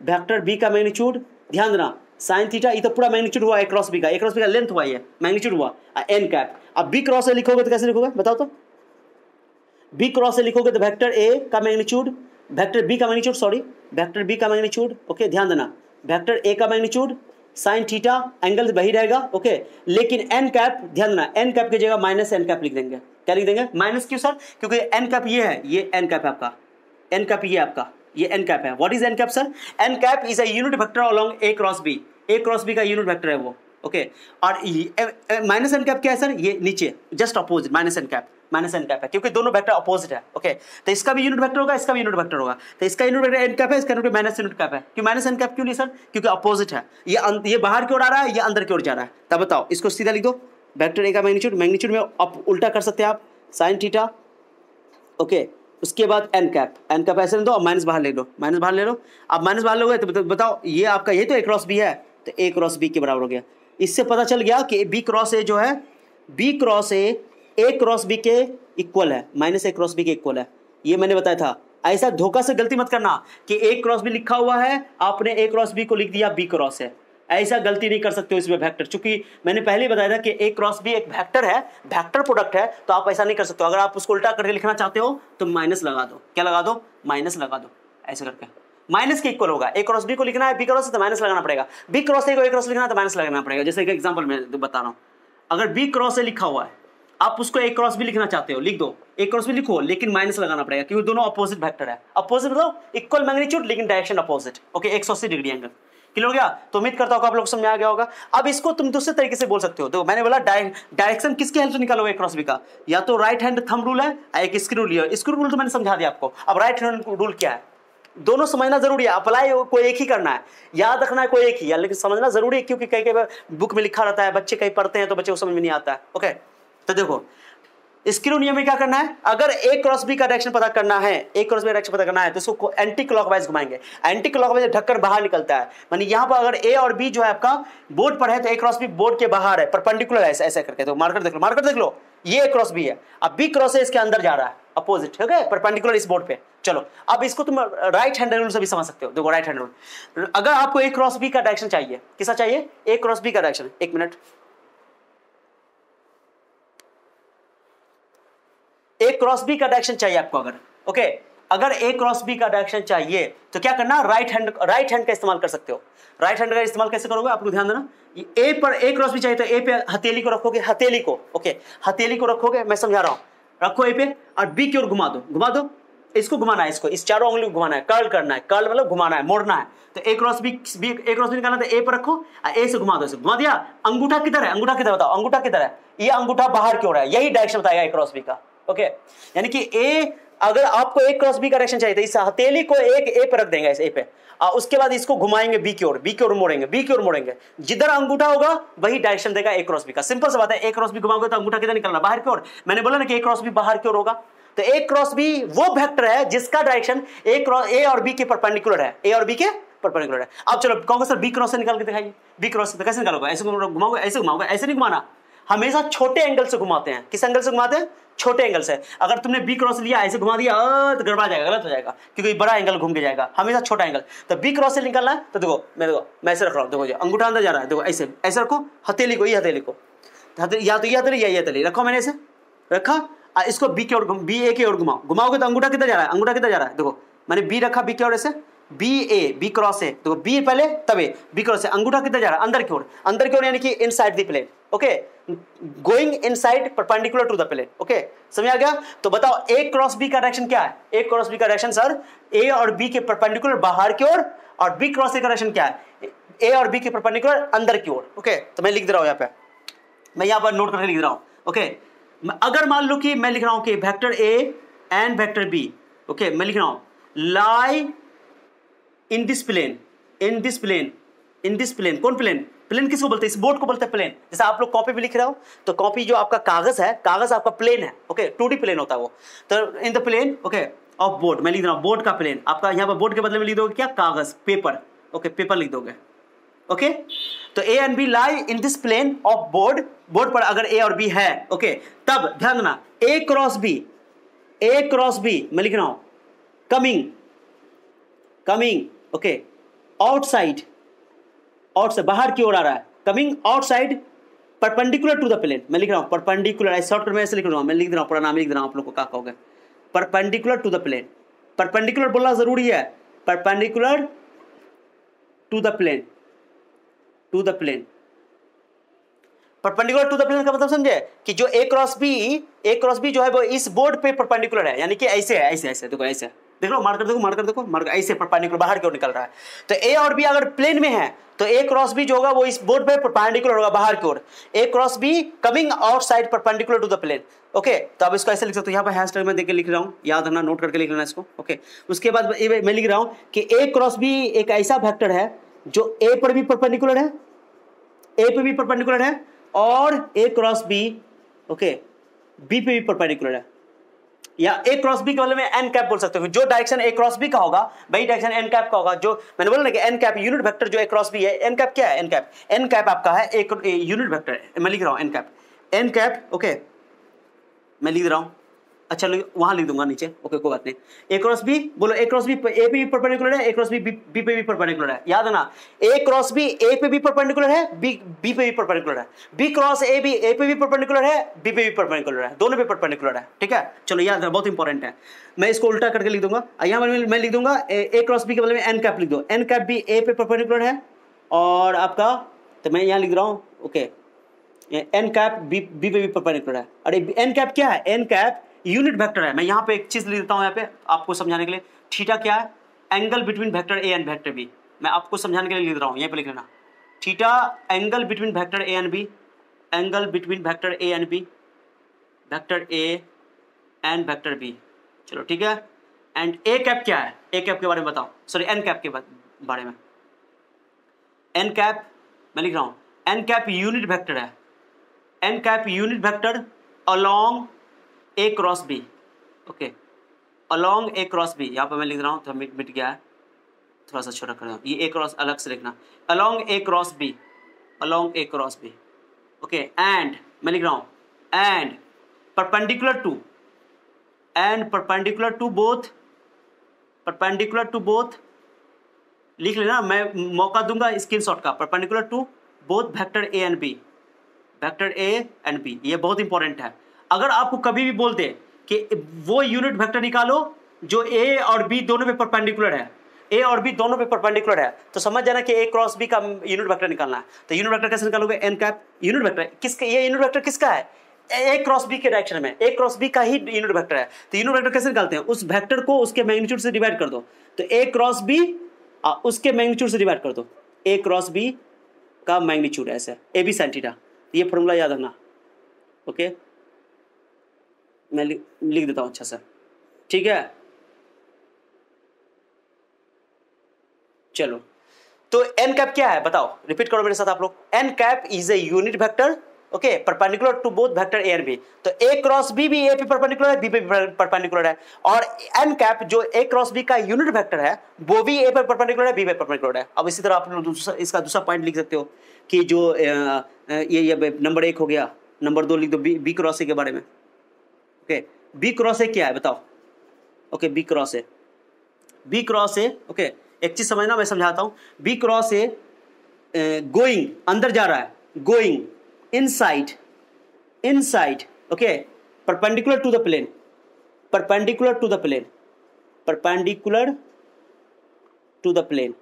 वेक्टर बी का मैग्नीट्यूड, ध्यान देना, साइन थीटा, ये तो पूरा मैग्नीट्यूड हुआ ए क्रॉस बी का लेंथ हुआ, ये मैग्नीट्यूड हुआ, एन कैप। अब बी क्रॉस ए लिखोगे तो कैसे लिखोगे बताओ तो, बी क्रॉस ए लिखोगे तो वेक्टर ए का मैग्नीट्यूड, वेक्टर बी का मैग्नीट्यूड, सॉरी वेक्टर बी का मैग्नीट्यूड, ओके, ध्यान देना, वेक्टर ए का मैग्नीट्यूड साइन थीटा, एंगल वही रहेगा, ओके, लेकिन एन कैप, ध्यान देना, एन कैप की जगह माइनस एन कैप लिख देंगे। क्या लिख देंगे, माइनस, क्यों सर, क्योंकि एन कैप ये है, ये एन कैप है आपका, एन कैप ये आपका, ये एन कैप है। What is N cap sir, N cap is a unit vector along A cross B, A cross B का यूनिट वेक्टर है वो, ओके, और माइनस एन कैप क्या है सर, ये नीचे just opposite, minus N cap है, क्योंकि दोनों वेक्टर अपोजिट है। ओके, तो इसका भी यूनिट वेक्टर होगा, इसका भी यूनिट वेक्टर होगा, तो इसका यूनिट वेक्टर एन कैप है, इसका यूनिट माइनस यूनिट कैप है। क्यों माइनस एन कैप क्यों नहीं सर, क्योंकि अपोजिट है, ये बाहर की ओर आ रहा है, ये अंदर की ओर जा रहा है। तब बताओ, इसको सीधा लिख दो, वेक्टर ए का मैग्नीट्यूड में आप उल्टा कर सकते हैं आप, साइन थीटा, ओके, उसके बाद एन कैप ऐसे ले दो, और माइनस बाहर ले लो, अब माइनस बाहर लोगे तो बताओ, ये आपका ये तो ए क्रॉस बी है, तो ए क्रॉस बी के बराबर हो गया। इससे पता चल गया कि बी क्रॉस ए जो है, B cross A cross B के इक्वल है, माइनस ए क्रॉस बी के इक्वल है। ये मैंने बताया था। ऐसा धोखा से गलती मत करना कि ए क्रॉस बी लिखा हुआ है, आपने ए क्रॉस बी को लिख दिया बी क्रॉस है, ऐसा गलती नहीं कर सकते हो इसमें वेक्टर, चूंकि मैंने पहले ही बताया था कि ए क्रॉस बी एक वेक्टर है, वेक्टर प्रोडक्ट है, तो आप ऐसा नहीं कर सकते हो। अगर आप उसको उल्टा करके लिखना चाहते हो तो माइनस लगा दो, क्या लगा दो, माइनस लगा दो, ऐसे करके माइनस के इक्वल होगा। ए क्रॉस बी को लिखना है बी क्रॉस, तो माइनस लगाना पड़ेगा, बी क्रॉस ए को ए क्रॉस लिखना है तो माइनस लगाना पड़ेगा। जैसे एक एग्जांपल मैं बता रहा हूं, अगर बी क्रॉस ए लिखा हुआ है, आप उसको ए क्रॉस बी लिखना चाहते हो, लिख दो, ए क्रॉस बी लिखो, लेकिन माइनस लगाना पड़ेगा, क्योंकि दोनों अपोजिट वेक्टर है। अपोजिट मतलब इक्वल मैग्नीट्यूड लेकिन direction opposite, okay, 180 degree angle. Clear हो गया? तो उम्मीद करता हूं आप लोग समझ आ गया होगा। अब इसको तुम दूसरे तरीके से बोल सकते हो। तो मैंने बोला डायरेक्शन किसके हेल्प से निकालोगे क्रॉस बी का, या तो राइट हैंड थंब रूल है, एक स्क्रू रूल है। स्क्रू रूल तो मैंने समझा दिया आपको। अब राइट हैंड रूल क्या है, दोनों समझना जरूरी है। अप्लाई कोई एक ही करना है, याद रखना है कोई एक ही है, लेकिन समझना जरूरी है, क्योंकि कई बार बुक में लिखा रहता है, बच्चे कहीं पढ़ते हैं तो बच्चे को समझ में नहीं आता है। ओके, तो देखो स्क्रू नियम में क्या करना है, अगर ए क्रॉस बी का डायरेक्शन पता करना है, ए क्रॉस बी का डायरेक्शन पता करना है, तो इसको एंटी क्लॉकवाइज घुमाएंगे। एंटी क्लॉकवाइज ढक्कन बाहर निकलता है, मानी यहाँ पर अगर ए और बी जो है आपका बोर्ड पर है, तो ए क्रॉस बी बोर्ड के बाहर है, परपेंडिकुलर है, ऐसे करके। तो मार्कर देख लो, मार्कर देख लो, ये ए क्रॉस बी है। अब बी क्रॉस ए इसके अंदर जा रहा है, अपोजिट, ठीक है, परपेंडिकुलर इस बोर्ड पे। चलो अब इसको तुम राइट हैंड रूल से भी समझ सकते हो। देखो राइट हैंड रूल, अगर आपको ए क्रॉस बी का डायरेक्शन चाहिए, किसका चाहिए, ए क्रॉस बी का डायरेक्शन, एक मिनट, ए क्रॉस बी का डायरेक्शन चाहिए आपको अगर, ओके, अगर ए क्रॉस बी का डायरेक्शन चाहिए तो क्या करना, राइट हैंड का इस्तेमाल कर सकते हो। राइट हैंड का इस्तेमाल कैसे करोगे, आपको ध्यान देना, ए पर ए क्रॉस बी चाहिए तो ए पे हथेली को रखोगे, हथेली को, ओके, हथेली को रखोगे, मैं समझा रहा हूं, रखो ए पे, और बी की ओर घुमा दो, घुमा दो, इसको घुमाना है, इसको इस चारों उंगली को घुमाना है, कर्ल करना है, कर्ल मतलब घुमाना है, मोड़ना है। तो ए क्रॉस बी निकालना, तो ए पर रखो, ए से घुमा दो, इसे घुमा दिया। अंगूठा किधर है, अंगूठा किधर बताओ, अंगूठा किधर है, ये अंगूठा बाहर की ओर है, यही डायरेक्शन बताएगा ए क्रॉस बी का। ओके, यानी कि ए, अगर आपको ए क्रॉस बी का डायरेक्शन चाहिए तो इस हथेली को एक ए पर रख देंगे, इस ए पे, उसके बाद इसको घुमाएंगे बी की ओर, बी की ओर मोड़ेंगे, बी की ओर मोड़ेंगे, जिधर अंगूठा होगा वही डायरेक्शन देगा ए क्रॉस बी का। सिंपल सा बात है, ए क्रॉस बी घुमाओगे तो अंगूठा किधर निकलना, बाहर की ओर। मैंने बोला ना कि ए क्रॉस बी बाहर की ओर होगा, तो ए क्रॉस बी वो वेक्टर है जिसका डायरेक्शन ए और बी के परपेंडिकुलर है, ए और बी के परपेंडिकुलर है। अब चलो कहोगे सर बी क्रॉस से निकाल के दिखाइए, बी क्रॉस से कैसे निकालोगे, ऐसे घुमाओगे, ऐसे घुमाओगे, ऐसे नहीं घुमाना, हमेशा छोटे एंगल से घुमाते हैं। किस एंगल से घुमाते हैं, छोटे एंगल से। अगर तुमने बी क्रॉस लिया ऐसे घुमा दिया तो गड़बड़ा जाएगा, गलत हो जाएगा, क्योंकि बड़ा एंगल घूम के जाएगा, हमेशा छोटा एंगल। तो बी क्रॉस से निकालना है, तो देखो मैं ऐसे रख रहा हूँ, देखो अंगूठा अंदर जा रहा है, देखो ऐसे ऐसे रखो, हथेली को, ये हथेली को, या तो ये हथेली या ये हथेली रखो, मैंने ऐसे रखा, इसको बी की ओर, बी ए की ओर घुमाओ, घुमाओगे तो अंगूठा किधर जा रहा है, अंगूठा किधर जा रहा है, देखो मैंने बी रखा बी की ओर, ऐसे B A, B cross A, देखो बी पहले तब ए, बी क्रॉस ए, अंगूठा किधर जा रहा है, अंदर की ओर, अंदर की ओर यानी कि inside the plane. Okay, going inside perpendicular to the plane. Okay, समझ आ गया। तो बताओ ए क्रॉस बी का डायरेक्शन क्या है, ए क्रॉस बी का डायरेक्शन सर ए और बी के परपेंडिकुलर बाहर की ओर, और बी क्रॉस ए का डायरेक्शन क्या है, ए और बी के परपेंडिकुलर अंदर की ओर। ओके, तो मैं लिख दे रहा हूं यहाँ पे, मैं यहाँ पर नोट करके लिख रहा हूं। ओके, अगर मान लो कि मैं लिख रहा हूं कि vector A and vector B, okay मैं लिख रहा हूं lie in this plane, in this plane, in this plane, कौन प्लेन, प्लेन किसको बोलते हैं, इस बोर्ड को बोलते हैं प्लेन। जैसे आप लोग कॉपी पे लिख रहे हो तो कॉपी जो आपका कागज है, कागज आपका प्लेन है। ओके, 2D प्लेन होता है वो, तो in the plane okay of board, मैं लिख रहा हूं बोर्ड का प्लेन, आपका यहाँ पर बोर्ड के बदले में लिख दोगे क्या, कागज, पेपर। ओके, पेपर लिख दोगे। ओके, तो A and B lie in this plane of board, board पर अगर ए और बी है, ओके तब ध्यान देना A cross B, A cross B मैं लिख रहा हूं coming, coming okay outside, outside बाहर की ओर आ रहा है, coming outside perpendicular to the plane, मैं लिख रहा हूं परपेंडिकुलर, ऐसे शॉर्ट में ऐसे लिख रहा हूं, मैं लिख रहा हूं पूरा नाम लिख रहा हूं, आप लोग को क्या कहोगे, perpendicular to the plane. Perpendicular बोलना जरूरी है, perpendicular to the plane, to the plane, perpendicular to the plane का मतलब समझे कि जो ए क्रॉस बी जो है वो इस बोर्ड पे परपेंडिकुलर है, यानी कि ऐसे है, ऐसे ऐसे देखो, ऐसे देख लो, मार कर देखो, मार कर देखो, मार कर ऐसे परपेंडिकुलर बाहर की ओर निकल रहा है। तो ए और बी अगर प्लेन में है तो ए क्रॉस बी जो होगा वो इस बोर्ड पे परपेंडिकुलर होगा बाहर की ओर, A cross B coming outside perpendicular to the plane. Okay, तो अब इसको ऐसे लिख सकते हो, यहाँ पर हैशटैग में देके लिख रहा हूँ, याद रखना, नोट करके लिख लेना इसको। ओके, उसके बाद मैं लिख रहा हूँ कि ए क्रॉस बी एक ऐसा वेक्टर है जो ए पर भी परपेंडिकुलर है, ए पे भी परपेंडिकुलर है, और A cross B okay B पे भी परपेंडिकुलर है, या ए क्रॉस बी के मतलब में एन कैप बोल सकते हो, जो डायरेक्शन ए क्रॉस बी का होगा वही डायरेक्शन एन कैप का होगा। जो मैंने बोला ना कि एन कैप यूनिट वेक्टर जो ए क्रॉस बी है, एन कैप क्या है, एन कैप आपका है एक यूनिट वेक्टर है, मैं लिख रहा हूं एन कैप ओके मैं लिख रहा हूं, अच्छा वहां लिख दूंगा नीचे। ओके, कोई बात नहीं। ए क्रॉस बी बोलो, ए क्रॉस बी ए पे भी परपेंडिकुलर है, ए क्रॉस बी बी पे भी परपेंडिकुलर है, याद है ना, ए क्रॉस बी ए पे भी परपेंडिकुलर है, बी पे भी परपेंडिकुलर है, बी क्रॉस ए बी ए पे भी परपेंडिकुलर है, बी पे भी परपेंडिकुलर है, दोनों पे परपेंडिकुलर है। ठीक है, चलो याद है, बहुत इंपॉर्टेंट है। मैं इसको उल्टा करके लिख दूंगा, यहाँ मैं लिख दूंगा ए क्रॉस बी के बदले में एन कैप लिख दो, एन कैप भी ए पे परपेंडिकुलर है, और आपका तो मैं यहाँ लिख रहा हूँ ओके एन कैप बी पे भी परपेंडिकुलर है। अरे एन कैप क्या है, एन कैप यूनिट वेक्टर है। मैं यहाँ पे एक चीज लिख देता हूँ यहाँ पे आपको समझाने के लिए, थीटा क्या है, angle between vector A and vector B, मैं आपको समझाने के लिए लिख रहा हूँ, यहाँ पे लिख लेना theta angle between vector A and B, angle between vector A and B, vector A and vector B. चलो ठीक है, एंड ए कैप क्या है, ए कैप के बारे में बताओ, सॉरी एन कैप के बारे में, एन कैप मैं लिख रहा हूँ एन कैप यूनिट वेक्टर है, N cap unit vector along A cross B. Okay, along A cross B, यहाँ पर मैं लिख रहा हूँ, तो मिट गया है, थोड़ा सा छोटा कर रहा हूँ, ये ए क्रॉस अलग से लिखना, along A cross B, along A cross B. Okay, and मैं लिख रहा हूँ and perpendicular to, and perpendicular to both, perpendicular to both लिख लेना, मैं मौका दूंगा स्क्रीनशॉट का, perpendicular to both vector A and B, vector A and B, ये बहुत इंपॉर्टेंट है। अगर आपको कभी भी बोल दे कि वो यूनिट वेक्टर निकालो जो ए और बी दोनों पे परपेंडिकुलर है, ए और बी दोनों पे परपेंडिकुलर है, तो समझ जाना कि ए क्रॉस बी का यूनिट वेक्टर निकालना है। तो यूनिट वेक्टर कैसे निकालोगे, एन कैप यूनिट वेक्टर किसका, ये यूनिट वेक्टर किसका है, ए क्रॉस बी के डायरेक्शन में, ए क्रॉस बी का ही यूनिट वेक्टर है। तो यूनिट वेक्टर कैसे निकालते हैं, उस वेक्टर को उसके मैग्नीट्यूड से डिवाइड कर दो, तो ए क्रॉस बी उसके मैग्नीट्यूड से डिवाइड कर दो, ए क्रॉस बी का मैग्नीट्यूड ऐसे ए बी साइन थीटा। ये फॉर्मूला याद रखना, ओके मैं लिख देता हूं अच्छा से, ठीक है। चलो तो एन कैप क्या है बताओ, रिपीट करो मेरे साथ आप लोग। N cap is a unit vector, okay, perpendicular to both vector A and B. तो ए क्रॉस बी भी ए पे परपेंडिकुलर है, बी पे परपेंडिकुलर है, और एन कैप जो ए क्रॉस बी का यूनिट वेक्टर है वो भी ए पे परपेंडिकुलर है, बी पे परपेंडिकुलर है। अब इसी तरह आप लोग इसका दूसरा पॉइंट लिख सकते हो कि जो ये नंबर 1 हो गया, नंबर 2 लिख दो बी क्रॉस ए के बारे में, ओके। बी क्रॉस ए क्या है बताओ, okay B cross A, B cross A, okay एक चीज समझना मैं समझाता हूं। बी क्रॉस ए गोइंग अंदर जा रहा है, going inside, inside, okay, perpendicular to the plane, perpendicular to the plane, perpendicular to the plane,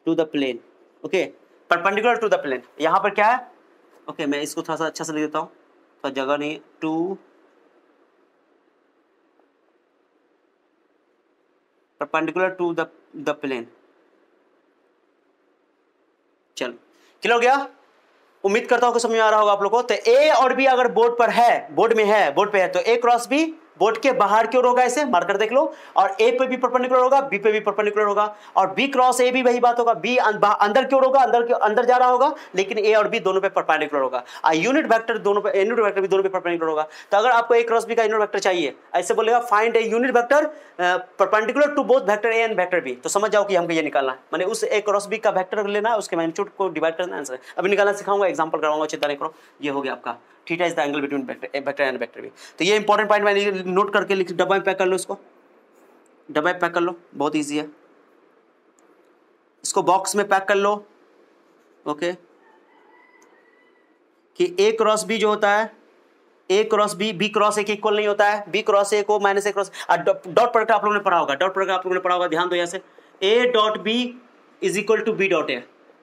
to the plane, okay, perpendicular to the plane. यहां पर क्या है, ओके मैं इसको थोड़ा सा अच्छा से लिख देता हूं, तो जगह नहीं, to perpendicular to the plane. चलो क्लियर हो गया, उम्मीद करता हूं कि समझ में आ रहा होगा आप लोगों को। तो ए और बी अगर बोर्ड पर है, बोर्ड में है, बोर्ड पे है, तो ए क्रॉस बी बोर्ड के बाहर की ओर होगा, ऐसे मार्कर देख लो, और ए पे भी परपेंडिकुलर होगा, बी पे भी परपेंडिकुलर होगा, और बी क्रॉस ए भी वही बात होगा, बी अंदर की ओर होगा, अंदर जा रहा होगा, लेकिन ए और बी दोनों पे परपेंडिकुलर होगा। यूनिट वेक्टर दोनों पे, यूनिट वेक्टर भी दोनों पे परपेंडिकुलर होगा। तो अगर आपको ए क्रॉस बी का यूनिट वेक्टर चाहिए, ऐसे बोलेगा find a unit vector perpendicular to both vector A and vector B, तो समझ जाओ कि हमको ये निकालना है, माने उस ए क्रॉस बी का वेक्टर लेना है, उसके मैग्नीट्यूड को डिवाइड करना है, आंसर अभी निकालना सिखाऊंगा, एग्जांपल करवाऊंगा, चिंता नहीं करो। ये हो गया आपका theta is the angle between vector and vector B. तो ये इंपॉर्टेंट पॉइंट मैंने नोट करके लिख, डब्बा में पैक कर लो, इसको डब्बा में पैक कर लो, बहुत इजी है, इसको बॉक्स में पैक कर लो, ओके। कि ए क्रॉस बी जो होता है, A cross B B cross A के इक्वल नहीं होता है, बी क्रॉस ए को minus A cross, dot product आप लोगों ने पढ़ा होगा, डॉट प्रोडक्ट आप लोगों ने पढ़ा होगा, ध्यान दो यहाँ से, A dot B is equal to B dot A,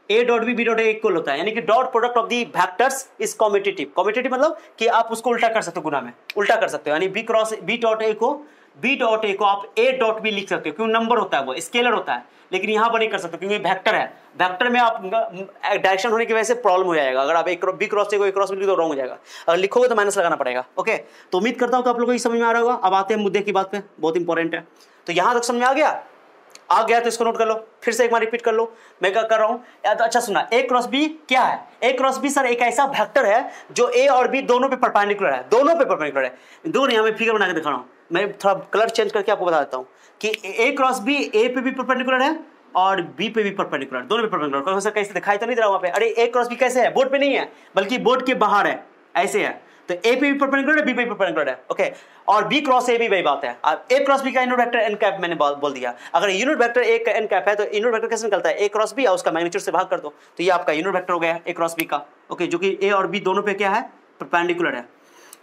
A dot B B dot A equal होता है, यानी कि dot product of the vectors is commutative. Commutative मतलब कि आप उसको उल्टा कर सकते हो, गुना में उल्टा कर सकते हो, यानी B cross B dot A को आप ए डॉट बी लिख सकते हो, क्योंकि नंबर होता है, वो स्केलर होता है, लेकिन यहां पर नहीं कर सकते क्योंकि वेक्टर है, वेक्टर में आप डायरेक्शन होने की वजह से प्रॉब्लम हो जाएगा, अगर आप एक बी क्रॉस ए को ए क्रॉस बी तो रॉन्ग हो जाएगा, अगर लिखोगे तो माइनस लगाना पड़ेगा, ओके। तो उम्मीद करता हूं कि आप लोगों को ये समझ में आ रहा होगा। अब आते हैं मुद्दे की बात पे, बहुत इंपॉर्टेंट है। तो यहां तक समझ में आ गया तो इसको नोट कर लो, फिर से एक बार रिपीट कर लो मैं क्या कर रहा हूं, या तो अच्छा सुनना, ए क्रॉस बी क्या है, ए क्रॉस बी सर एक ऐसा वेक्टर है जो ए और बी दोनों पे परपेंडिकुलर है, दोनों पे परपेंडिकुलर है। दो नहीं, मैं फिगर बना के दिखा रहा हूं, मैं थोड़ा कलर चेंज करके आपको बता देता हूं कि ए क्रॉस बी ए पे भी परपेंडिकुलर है और बी पे भी परपेंडिकुलर, दोनों पे परपेंडिकुलर। सर कैसे दिखाई तो नहीं दे रहा वहां पे, अरे ए क्रॉस बी कैसे है, बोर्ड पे नहीं है बल्कि बोर्ड के बाहर है, ऐसे है, तो ए पे भी परपेंडिकुलर है, बी पे भी परपेंडिकुलर है, ओके। और बी क्रॉस ए भी वही बात है। अब ए क्रॉस बी का यूनिट वेक्टर एन कैप मैंने बोल दिया, अगर यूनिट वेक्टर ए का एन कैप है तो यूनिट वेक्टर कैसे निकलता है, ए क्रॉस बी और उसका मैग्नीट्यूड से भाग कर दो, तो ये आपका यूनिट वेक्टर हो गया ए क्रॉस बी का, ओके, जो कि ए और बी दोनों पे क्या है, परपेंडिकुलर है।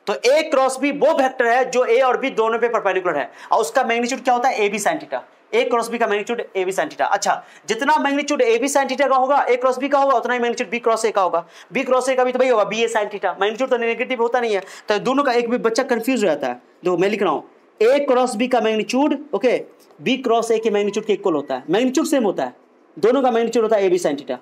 तो ए क्रॉस बी वो वेक्टर है जो ए और बी दोनों पे परपेंडिकुलर है, और उसका मैग्नीट्यूड क्या होता है, A B sine theta, A cross B का magnitude A B sine theta. अच्छा, जितना magnitude A B sine theta का होगा ए क्रॉस बी का होगा, उतना ही मैग्नीट्यूड बी क्रॉस ए का होगा, बी क्रॉस ए का भी तो वही होगा B A sine theta, magnitude तो नेगेटिव होता नहीं है, तो दोनों का एक भी बच्चा कंफ्यूज हो जाता है। देखो मैं लिख रहा हूं, ए क्रॉस बी का magnitude, okay, B cross A के मैग्नीट्यूड के इक्वल होता है, मैग्नीट्यूड सेम होता है, दोनों का मैग्नीट्यूड होता है A B sine theta,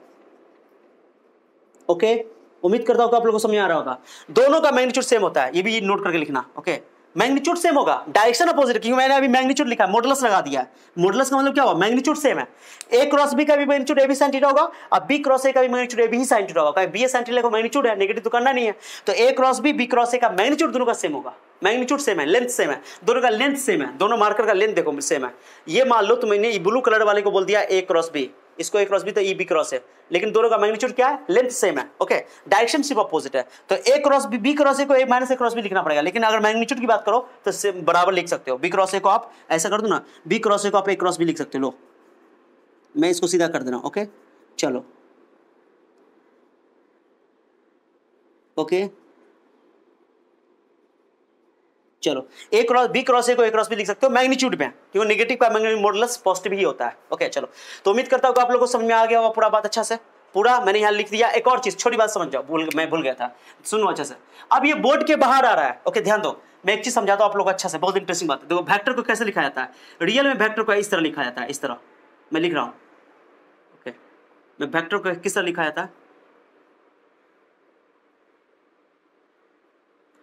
okay. उम्मीद करता हूं कि आप लोगों को समझ आ रहा होगा, दोनों का मैग्नीट्यूड सेम होता है, ये भी नोट करके लिखना, ओके। मैग्नीट्यूड सेम होगा, डायरेक्शन अपोजिट, क्योंकि मैंने अभी मैग्नीट्यूड लिखा है, मॉडुलस लगा दिया है, मॉडुलस का मतलब क्या हुआ, मैग्नीट्यूड सेम है, ए क्रॉस बी का भी magnitude A B sine theta होगा, और बी क्रॉस ए का भी magnitude A B sine theta होगा, बी ए साइन थीटा का मैग्नीट्यूड है, नेगेटिव तो करना नहीं है, तो A cross B B cross A का मैग्नीट्यूड दोनों का सेम होगा, मैग्नीट्यूड सेम है, लेंथ सेम है, दोनों का लेंथ सेम है, दोनों मार्कर का लेंथ देखो सेम है। ये मान लो तो मैंने ब्लू कलर वाले को बोल दिया ए क्रॉस बी, इसको ए क्रॉस बी तो ई बी क्रॉस है, लेकिन दोनों का मैग्नीट्यूड क्या है, लेंथ सेम है, ओके, डायरेक्शन सिर्फ अपोजिट है, तो A cross B B cross A को A minus A cross B लिखना पड़ेगा, लेकिन अगर मैग्नीट्यूड की बात करो तो बराबर लिख सकते हो, बी क्रॉस ए को आप ऐसा कर दो ना, बी क्रॉस ए को आप ए क्रॉस बी लिख सकते हो, लो मैं इसको सीधा कर देना, ओके। चलो ओके, चलो A cross B cross A को ए क्रॉस बी लिख सकते हो मैग्नीट्यूड में, क्योंकि नेगेटिव का मैग्नीट्यूड मॉडुलस पॉजिटिव ही होता है, ओके। चलो, तो उम्मीद करता हूं कि आप लोगों को समझ में आ गया होगा पूरा बात अच्छा से। पूरा मैंने यहाँ लिख दिया। एक और चीज, छोटी बात समझ जाओ, मैं भूल गया था, सुनो अच्छे से। अब ये बोर्ड के बाहर आ रहा है, ओके ध्यान दो, मैं एक चीज समझाता हूँ आप लोग अच्छा से, बहुत इंटरेस्टिंग बात है। देखो वेक्टर को कैसे लिखा जाता है, रियल में वेक्टर को इस तरह लिखा जाता है, इस तरह मैं लिख रहा हूँ, ओके। मैं वेक्टर को किस तरह लिखा जाता है,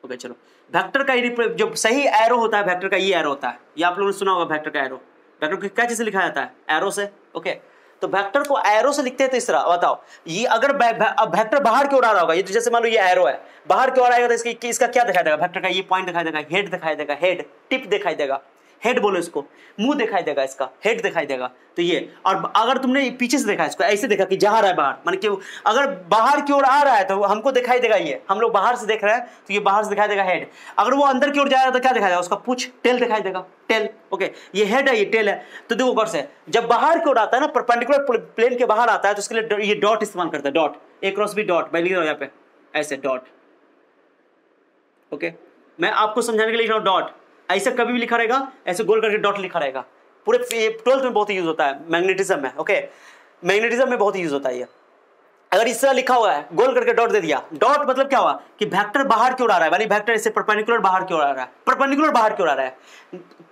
ओके चलो। वेक्टर का जो सही एरो होता है, वेक्टर का ये एरो होता है, ये आप लोगों ने सुना होगा वेक्टर का एरो। वेक्टर को क्या चीज से लिखा जाता है, एरो से, ओके। तो वेक्टर को एरो से लिखते हैं तो इस तरह, बताओ ये अगर वेक्टर बाहर की ओर आ रहा होगा, ये तो जैसे मान लो ये एरो है, बाहर की ओर आएगा तो इसका क्या दिखाई देगा, वेक्टर का ये पॉइंट दिखाई देगा, हेड दिखाई देगा, हेड टिप दिखाई देगा, हेड बोलो इसको, मुंह दिखाई देगा, इसका हेड दिखाई देगा। तो ये, और अगर तुमने पीछे से देखा इसको, ऐसे देखा कि जा रहा है बाहर, मान कि अगर बाहर की ओर आ रहा है तो हमको दिखाई देगा, ये हम लोग बाहर से देख रहे हैं तो ये बाहर से दिखाई देगा हेड। अगर वो अंदर की ओर जा रहा है तो क्या दिखाई देगा, उसका पूछ, टेल दिखाई देगा, टेल, ओके। ये हेड है, ये टेल है। तो देखो गौर से, जब बाहर की ओर आता है ना, परपेंडिकुलर प्लेन के बाहर आता है, तो उसके लिए ये डॉट इस्तेमाल करता है, डॉट, ए क्रॉस बी डॉट, मैं लिख रहा हूं यहाँ पे ऐसे डॉट, ओके। मैं आपको समझाने के लिए लिख रहा हूं डॉट, ऐसे कभी भी लिखा रहेगा, ऐसे गोल करके डॉट लिखा रहेगा। पूरे 12th में बहुत यूज होता है, मैग्नेटिज्म में, ओके, मैग्नेटिज्म में बहुत यूज होता है ये। अगर इस तरह लिखा हुआ है, गोल करके डॉट दे दिया, डॉट मतलब क्या हुआ कि वेक्टर बाहर की ओर आ रहा है, यानी वेक्टर इससे परपेंडिकुलर बाहर की ओर आ रहा है, परपेंडिकुलर बाहर की ओर आ रहा है,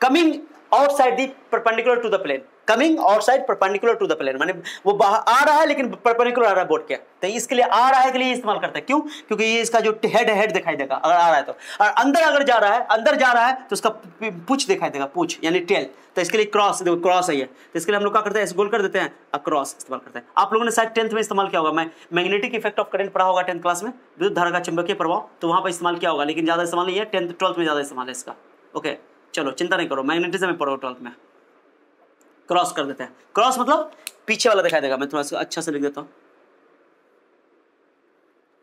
coming outside the perpendicular to the plane, coming outside perpendicular to the plane, माने वो बाहर आ रहा है लेकिन परपेंडिकुलर आ रहा है बोर्ड के। तो इसके लिए आ रहा है के लिए इस्तेमाल करते हैं, क्यों, क्योंकि ये इसका जो हेड है, हेड दिखाई देगा अगर आ रहा है तो, और अंदर अगर जा रहा है, अंदर जा रहा है तो उसका पूछ दिखाई देगा, पूछ यानी टेल। तो इसके लिए क्रॉस, देखो क्रॉस है ये, तो इसके लिए हम लोग क्या करते हैं, गोल कर देते हैं, क्रॉस इस्तेमाल करते हैं। आप लोगों ने शायद 10th में इस्तेमाल किया होगा, मैग्नेटिक इफेक्ट ऑफ करंट पढ़ा होगा 10th क्लास में, विद्युत धारा का चुंबकीय प्रभाव, तो वहां पर इस्तेमाल किया होगा, लेकिन ज्यादा इस्तेमाल नहीं है, 10th 12th में ज्यादा इस्तेमाल है इसका, ओके। चलो चिंता नहीं करो, मैग्नेटिज्म में पढ़ो 12th में। क्रॉस कर देते हैं, क्रॉस मतलब पीछे वाला दिखाई देगा, मैं थोड़ा सा अच्छा से लिख देता हूं,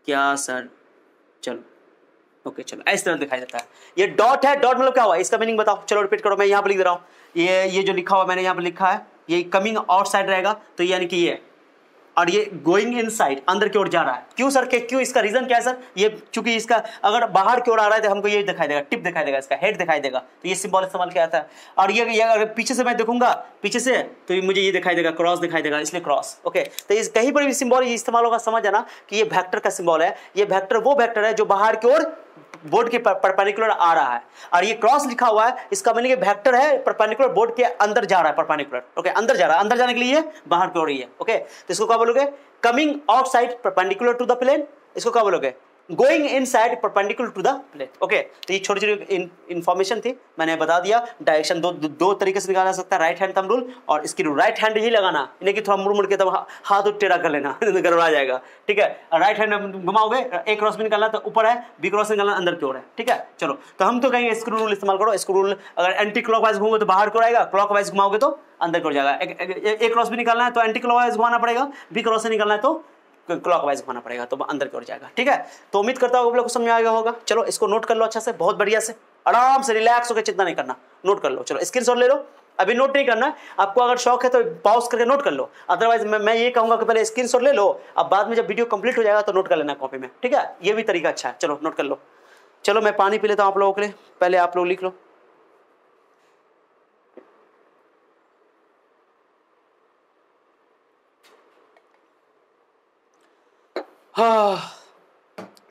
क्या सर, चलो ओके चलो, इस तरह दिखाई देता है। ये डॉट है, डॉट मतलब क्या हुआ, इसका मीनिंग बताओ, चलो रिपीट करो, मैं यहां पर लिख दे रहा हूं, ये जो लिखा हुआ मैंने यहां पर लिखा है, ये कमिंग आउटसाइड रहेगा, तो यानी कि ये, और ये गोइंग इनसाइड, अंदर की ओर जा रहा है। क्यों सर, क्यों, इसका रीजन क्या है सर, ये चूंकि इसका अगर बाहर की ओर आ रहा है तो हमको ये दिखाई देगा, टिप दिखाई देगा, इसका हेड दिखाई देगा, तो ये सिंबल इस्तेमाल किया जाता है। और ये अगर पीछे से मैं देखूंगा, पीछे से, तो मुझे ये दिखाई देगा, क्रॉस दिखाई देगा, इसलिए क्रॉस, ओके। तो इस कहीं पर भी सिंबल इस्तेमाल होगा, समझ जाना कि ये वेक्टर का सिंबल है, ये वेक्टर वो वेक्टर है जो बाहर की ओर बोर्ड के परपेंडिकुलर आ रहा है, और ये क्रॉस लिखा हुआ है, इसका मीनिंग वेक्टर है परपेंडिकुलर बोर्ड के अंदर जा रहा है, परपेंडिकुलर, ओके, अंदर जा रहा है, अंदर जाने के लिए बाहर की ओर ही है, ओके। तो इसको क्या बोलोगे, coming outside perpendicular to the plane, इसको क्या बोलोगे, going inside perpendicular to the plane, okay. तो ये छोटी छोटी इन्फॉर्मेशन थी, मैंने बता दिया। डायरेक्शन दो तरीके से निकाला जा सकता है, राइट हैंड थंब रूल और इसकी रूल। राइट हैंड ही लगाना, इन्हें कि थोड़ा मुड़ मुड़ के तब हाथ टेढ़ा कर लेना गड़बड़ा जाएगा, ठीक है। राइट हैंड घुमाओगे, ए क्रॉस भी निकालना तो ऊपर है, बी क्रॉस निकालना अंदर की ओर है, ठीक है। चलो, तो हम तो कहेंगे स्क्रू रूल इस्तेमाल करो। स्क्रू रूल अगर एंटी क्लॉकवाइज घूमोगे तो बाहर की ओर आएगा, क्लॉकवाइज घुमाओगे तो अंदर की ओर जाएगा। ए क्रॉस भी निकालना है तो एंटी क्लॉकवाइज घुमाना पड़ेगा, बी क्रॉस से निकालना है तो क्लॉकवाइज घुमाना पड़ेगा, तो अंदर की ओर जाएगा, ठीक है। तो उम्मीद करता हूं आप लोग को समझ में आ गया होगा। चलो इसको नोट कर लो अच्छा से, बहुत बढ़िया से, आराम से रिलैक्स होकर, चिंता नहीं करना, नोट कर लो। चलो स्क्रीनशॉट ले लो, अभी नोट नहीं करना, आपको अगर शौक है तो पॉज करके नोट कर लो, अदरवाइज मैं ये कहूंगा कि पहले स्क्रीनशॉट ले लो, अब बाद में जब वीडियो कंप्लीट हो जाएगा तो नोट कर लेना कॉपी में, ठीक है। ये भी तरीका अच्छा है, चलो नोट कर लो। चलो मैं पानी पी लेता हूं आप लोगों के लिए, पहले आप लोग लिख लो।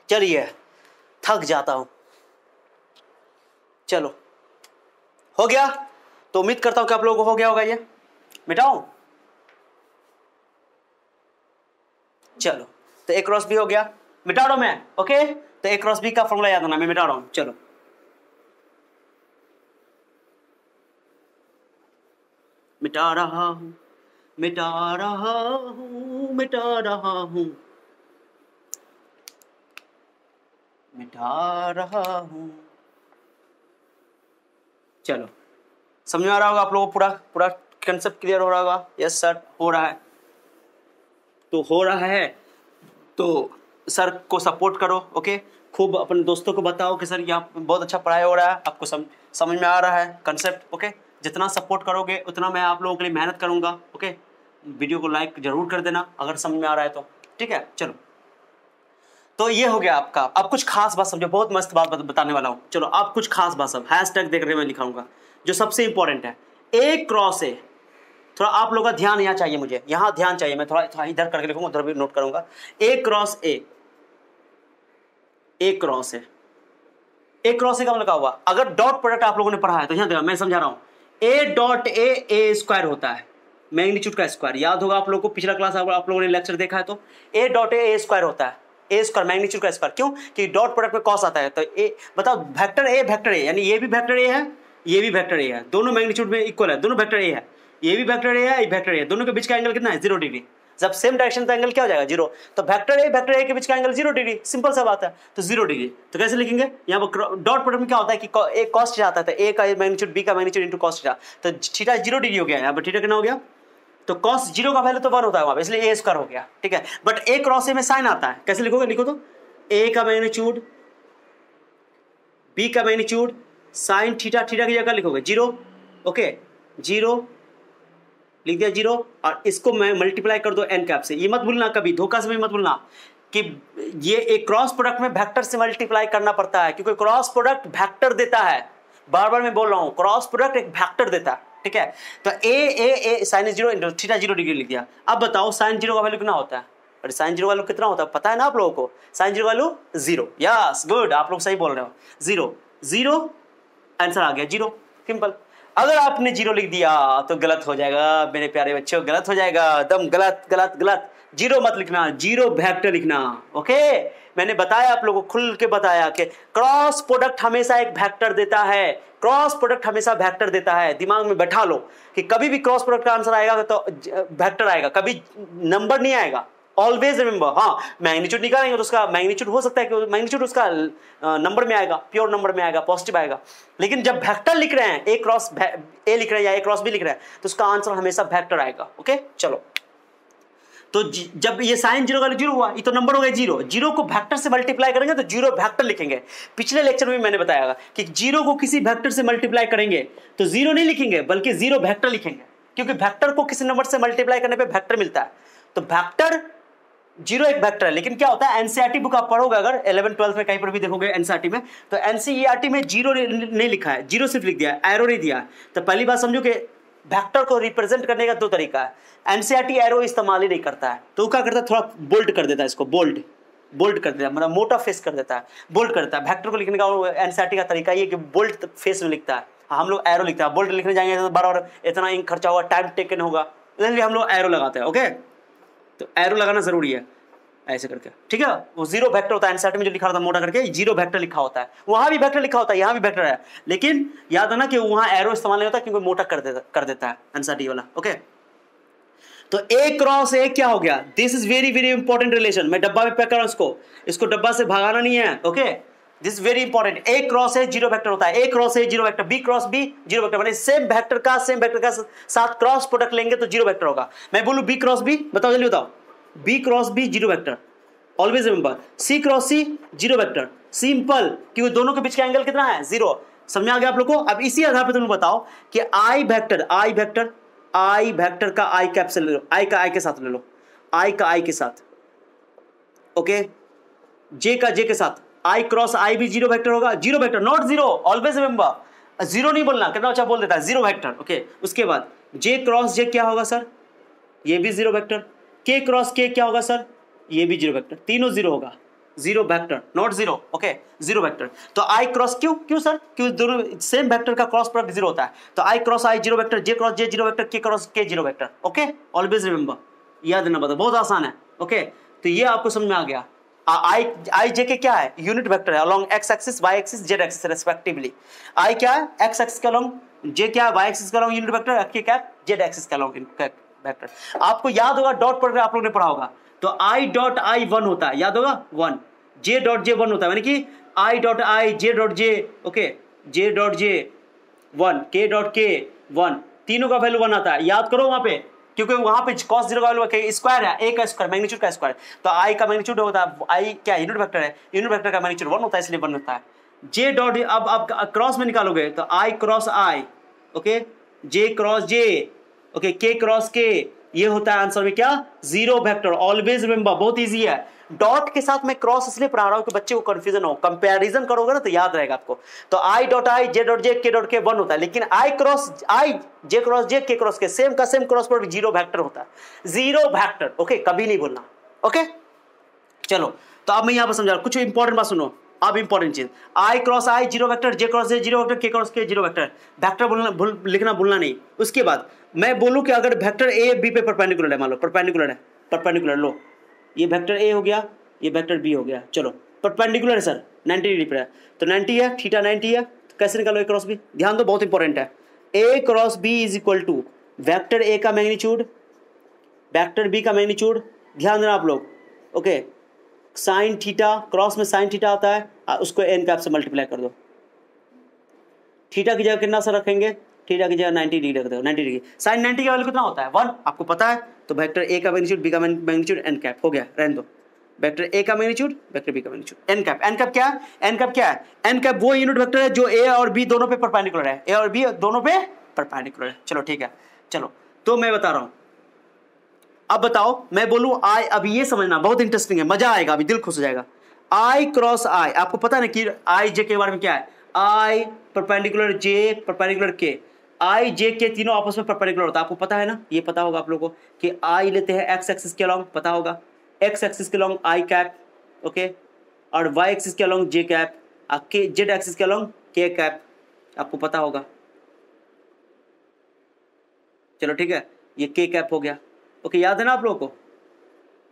चलिए, थक जाता हूं, चलो हो गया, तो उम्मीद करता हूं कि आप लोगों को हो गया होगा। ये मिटाऊं, चलो तो एक क्रॉस बी हो गया, मिटा रहा हूं मैं, ओके। तो एक क्रॉस बी का फॉर्मूला याद रखना, मैं मिटा रहा हूं, चलो मिटा रहा हूं, मिटा रहा हूं, मिटा रहा हूं, मिटा रहा हूं। चलो समझ में आ रहा होगा आप लोगों को, पूरा पूरा कंसेप्ट क्लियर हो रहा होगा। यस सर, हो रहा है, तो हो रहा है तो सर को सपोर्ट करो, ओके। खूब अपने दोस्तों को बताओ कि सर यहाँ बहुत अच्छा पढ़ाई हो रहा है, आपको समझ में आ रहा है कंसेप्ट, ओके। जितना सपोर्ट करोगे उतना मैं आप लोगों के लिए मेहनत करूंगा, ओके। वीडियो को लाइक जरूर कर देना अगर समझ में आ रहा है तो, ठीक है। चलो तो ये हो गया आपका। अब कुछ खास बात समझो, बहुत मस्त बात बताने वाला हूं। चलो आप कुछ खास बात, सब हैशटैग देख रहे मैं लिखाऊंगा, जो सबसे इंपॉर्टेंट है, ए क्रॉस ए, थोड़ा आप लोगों का ध्यान यहाँ चाहिए, मुझे यहाँ ध्यान चाहिए, मैं थोड़ा इधर करके लिखूंगा, उधर भी नोट करूंगा। A cross A, A cross A, A cross A का मतलब क्या हुआ? अगर डॉट प्रोडक्ट आप लोगों ने पढ़ा है तो यहाँ देखो मैं समझा रहा हूँ, ए डॉट ए स्क्वायर होता है, मैग्नीट्यूड का स्क्वायर, याद होगा आप लोगों को, पिछला क्लास आप लोगों ने लेक्चर देखा है तो ए डॉट ए स्क्वायर होता है, ए स्क्वायर मैग्नीट्यूड का स्क्वायर, क्यों कि डॉट प्रोडक्ट में कॉस आता है। तो ए बताओ वेक्टर ए यानी ये भी वेक्टर ए है, ये भी वेक्टर ए है, दोनों मैग्नीट्यूड में इक्वल है, दोनों वेक्टर ए है, ये भी वेक्टर ए है, ये वेक्टर ए है, दोनों के बीच का एंगल कितना है? 0 डिग्री। जब सेम डायरेक्शन तो एंगल क्या हो जाएगा? 0। तो वेक्टर ए के बीच का एंगल 0 डिग्री, सिंपल सा बात है। तो 0 डिग्री तो कैसे लिखेंगे? यहाँ पर डॉट प्रोडक्ट में क्या होता है कि ए कॉस थीटा आता है, तो ए का मैग्नीट्यूड बी का मैग्नीट्यूड इनटू कॉस थीटा, तो थीटा 0 डिग्री हो गया, यहाँ पर थीटा कितना हो गया? तो कॉस 0 का वैल्यू तो 1 होता है वहां पे, इसलिए ए स्क्वायर हो गया, ठीक है। बट ए क्रॉस ए में साइन आता है, कैसे लिखोगे? लिखो तो ए का मैग्नीट्यूड बी का मैग्नीट्यूड साइन थीटा, थीटा की जगह लिखोगे 0, ओके 0 लिख दिया 0, और इसको मैं मल्टीप्लाई कर दो एन कैप से। ये मत भूलना, कभी धोखा से भी मत भूलना कि ये एक क्रॉस प्रोडक्ट में वेक्टर से मल्टीप्लाई करना पड़ता है, क्योंकि क्रॉस प्रोडक्ट वेक्टर देता है। बार बार मैं बोल रहा हूं, क्रॉस प्रोडक्ट एक वेक्टर देता है, ठीक है। तो ए साइन 0 इंटू थीटा 0 डिग्री लिख दिया। अब बताओ साइन 0 का वैल्यू कितना होता है? और साइन 0 वैल्यू कितना होता है पता है ना आप लोगों को? साइन 0 वैल्यू 0, यस गुड, आप लोग सही बोल रहे हो, 0 आंसर आ गया 0, सिंपल। अगर आपने 0 लिख दिया तो गलत हो जाएगा मेरे प्यारे बच्चों, गलत हो जाएगा, एकदम गलत गलत गलत। 0 मत लिखना, 0 वेक्टर लिखना, ओके। मैंने बताया आप लोगों को, खुल के बताया कि क्रॉस प्रोडक्ट हमेशा एक वेक्टर देता है, क्रॉस प्रोडक्ट हमेशा वेक्टर देता है। दिमाग में बैठा लो कि कभी भी क्रॉस प्रोडक्ट का आंसर आएगा तो वेक्टर आएगा, कभी नंबर नहीं आएगा, ऑलवेज रिमेंबर। हाँ, मैग्नीट्यूड निकालेंगे तो उसका मैग्नीट्यूड हो सकता है कि मैग्नीट्यूड उसका नंबर में आएगा, प्योर नंबर में आएगा, पॉजिटिव आएगा। लेकिन जब वेक्टर लिख रहे हैं, ए क्रॉस ए लिख रहे हैं या ए क्रॉस बी लिख रहे हैं, तो उसका आंसर हमेशा वेक्टर आएगा, ओके। चलो, तो जब ये साइन 0 का 0 हुआ, ये तो नंबर हो गया 0 को वेक्टर से मल्टीप्लाई करेंगे तो 0 वेक्टर लिखेंगे। पिछले लेक्चर में मैंने बताया कि 0 को किसी वेक्टर से मल्टीप्लाई करेंगे तो 0 नहीं लिखेंगे बल्कि 0 वेक्टर लिखेंगे, क्योंकि वेक्टर को किसी नंबर से मल्टीप्लाई करने पे वेक्टर मिलता है। तो वेक्टर 0 एक वेक्टर है। लेकिन क्या होता है, एनसीईआरटी बुक आप पढ़ोगे अगर 11-12 में कहीं पर भी देखोगे एनसीईआरटी में, तो एनसीईआरटी में 0 नहीं लिखा है, 0 सिर्फ लिख दिया है, एरो नहीं दिया है। तो पहली बात समझो कि वेक्टर को रिप्रेजेंट करने का 2 तरीका है। एनसीईआरटी एरो इस्तेमाल ही नहीं करता है, तो क्या करता है, थोड़ा बोल्ड कर देता है, इसको बोल्ड कर देता है, मतलब मोटा फेस कर देता है, बोल्ड करता है। वेक्टर को लिखने का एनसीईआरटी का तरीका ये कि बोल्ड फेस में लिखता है, हम लोग एरो लिखता है। बोल्ड लिखने जाएंगे तो बार इतना इंक खर्चा होगा, टाइम टेकन होगा, इसलिए हम लोग एरो लगाते हैं, ओके। तो एरो लगाना जरूरी है ऐसे करके, ठीक है। वो 0 वेक्टर होता है, एनसीईआरटी में जो लिखा होता है मोटा करके 0 वेक्टर लिखा होता है, वहां भी वेक्टर लिखा होता है, यहाँ भी वेक्टर है, लेकिन याद है ना कि वहां एरो इस्तेमाल नहीं होता क्योंकि मोटा कर देता है एनसीईआरटी वाला, ओके। तो ए क्रॉस ए क्या हो गया? This is very very important relation. मैं डब्बा में पैक कर रहा हूं इसको डब्बा से भगाना नहीं है, okay. This very important. A cross A 0 vector होता है, A cross A 0 vector, B cross B 0 vector, माने सेम वेक्टर का साथ क्रॉस प्रोडक्ट लेंगे तो 0 वेक्टर होगा। मैं बोलूं बी क्रॉस बी, बताओ जल्दी बताओ, B cross B 0 vector, always remember. C cross C 0 vector, simple, क्योंकि दोनों के बीच का एंगल कितना है? 0। समझ आ गया आप लोग को? अब इसी आधार पर तुम बताओ कि आई वेक्टर का आई कैप से ले लो, आई का आई के साथ ले लो, आई का आई के साथ, ओके। जे का जे के साथ, आई क्रॉस आई भी 0 वेक्टर होगा, 0 वेक्टर नॉट 0, ऑलवेज रिमेंबर। 0 नहीं बोलना, कितना अच्छा बोल देता है, 0 वेक्टर, ओके। उसके बाद जे क्रॉस जे क्या होगा सर? ये भी 0 वेक्टर। के क्रॉस के क्या होगा सर? ये भी 0 वेक्टर, तीनों 0 होगा, 0 वेक्टर नॉट 0, ओके, 0 वेक्टर। तो आई क्रॉस क्यों सर? क्यों दोनों सेम वेक्टर का क्रॉस प्रोडक्ट 0 होता है, तो आई क्रॉस आई 0 वेक्टर, जे क्रॉस जे 0 वेक्टर, के क्रॉस के 0 वेक्टर, ओके। ऑलवेज रिमेंबर, याद रखना पड़ता, बहुत आसान है, ओके। तो ये आपको समझ में आ गया। आई जे के क्या है? यूनिट वेक्टर है, along X axis Y axis Z axis respectively. I क्या है? एक्स एक्सिस के अलोंग, जे क्या है? वाई एक्सिस के अलोंग यूनिट वेक्टर, के क्या है? जेड एक्सिस के अलोंग वेक्टर। आपको याद होगा डॉट प्रोडक्ट आप लोगों ने पढ़ा होगा, तो आई डॉट आई 1 होता है, याद होगा 1, जे डॉट जे 1 होता है, यानी कि I dot I J dot J, okay, J dot J 1, के डॉट के 1, तीनों का वैल्यू 1 आता है, याद करो वहां पे, क्योंकि वहां पे cos 0 का वैल्यू स्क्वायर है, ए का स्क्वायर मैग्नीट्यूड का स्क्वायर, तो आई का मैग्नीट्यूड होता है, आई क्या यूनिट वेक्टर है, यूनिट वेक्टर का मैग्नीट्यूड 1 होता है, इसलिए 1 होता है। जे डॉट अब आप क्रॉस में निकालोगे तो आई क्रॉस आई, ओके, जे क्रॉस जे, ओके, के क्रॉस के, ये होता है आंसर में क्या? 0 वेक्टर, ऑलवेज रिमेंबर, बहुत इजी है। डॉट के साथ मैं क्रॉस इसलिए पढ़ा रहा हूं कि बच्चे को कंफ्यूजन हो, कंपैरिजन करोगे ना तो याद रहेगा आपको। तो I dot I, J dot J, के डॉट के 1 होता है, लेकिन आई क्रॉस आई, जे क्रॉस जे, के क्रॉस के सेम का same cross product zero vector होता है, जीरो वेक्टर। ओके, कभी नहीं बोलना। ओके चलो, तो अब मैं यहां पर समझा रहा हूं, कुछ इंपॉर्टेंट बात सुनो। अब इंपॉर्टेंट चीज, आई cross I zero vector, J cross J zero vector, के क्रॉस के जीरो वेक्टर, वेक्टर बोलना लिखना भूलना नहीं। उसके बाद मैं बोलूं कि अगर वेक्टर ए बी पे परपेंडिकुलर है, मान लो परपेंडिकुलर है, परपेंडिकुलर लो, ये वेक्टर ए हो गया, ये वेक्टर बी हो गया, चलो परपेंडिकुलर है सर 90 डिग्री पर है, तो 90 है, थीटा 90 है, तो कैसे निकालो ए क्रॉस बी? ध्यान दो, बहुत इंपॉर्टेंट है। A cross B is equal to vector A का मैग्नीट्यूड, वेक्टर बी का मैग्नीट्यूड, ध्यान देना आप लोग। ओके, साइन थीटा, क्रॉस में साइन थीटा आता है, उसको एन कैप से मल्टीप्लाई कर दो। थीटा की जगह कितना सर रखेंगे? थीटा की जगह 90 डिग्री रख दो, 90 डिग्री। साइन 90 का वैल्यू कितना होता है? 1, आपको पता है। तो वेक्टर ए का मैग्नीट्यूड, बी का मैग्नीट्यूड, एन कैप हो गया, रहने दो। वेक्टर ए का मैग्नीट्यूड, वेक्टर बी का magnitude, n cap. N cap क्या है? एन कैप क्या है? एन कैप वो यूनिट वेक्टर है जो ए और बी दोनों पे परपेंडिकुलर है, ए और बी दोनों पे परपेंडिकुलर है। चलो ठीक है, चलो तो मैं बता रहा हूं, अब बताओ मैं बोलूं आई, अब ये समझना बहुत इंटरेस्टिंग है, मजा आएगा, अभी दिल खुश हो जाएगा। आई क्रॉस आई, आपको पता है ना कि आई जे के बारे में क्या है? आई परपेंडिकुलर जे परपेंडिकुलर के, आई जे के तीनों आपस में परपेंडिकुलर होता है, आपको पता है ना, ये पता होगा आप लोगों को कि आई लेते हैं एक्स एक्सिस के अलोंग, पता होगा, एक्स एक्सिस के अलोंग आई कैप, ओके, और वाई एक्सिस के अलोंग जे कैप, के जेड एक्सिस के अलोंग के कैप, आपको पता होगा। चलो ठीक है, ये के कैप हो गया। ओके, याद है ना आप लोगों को?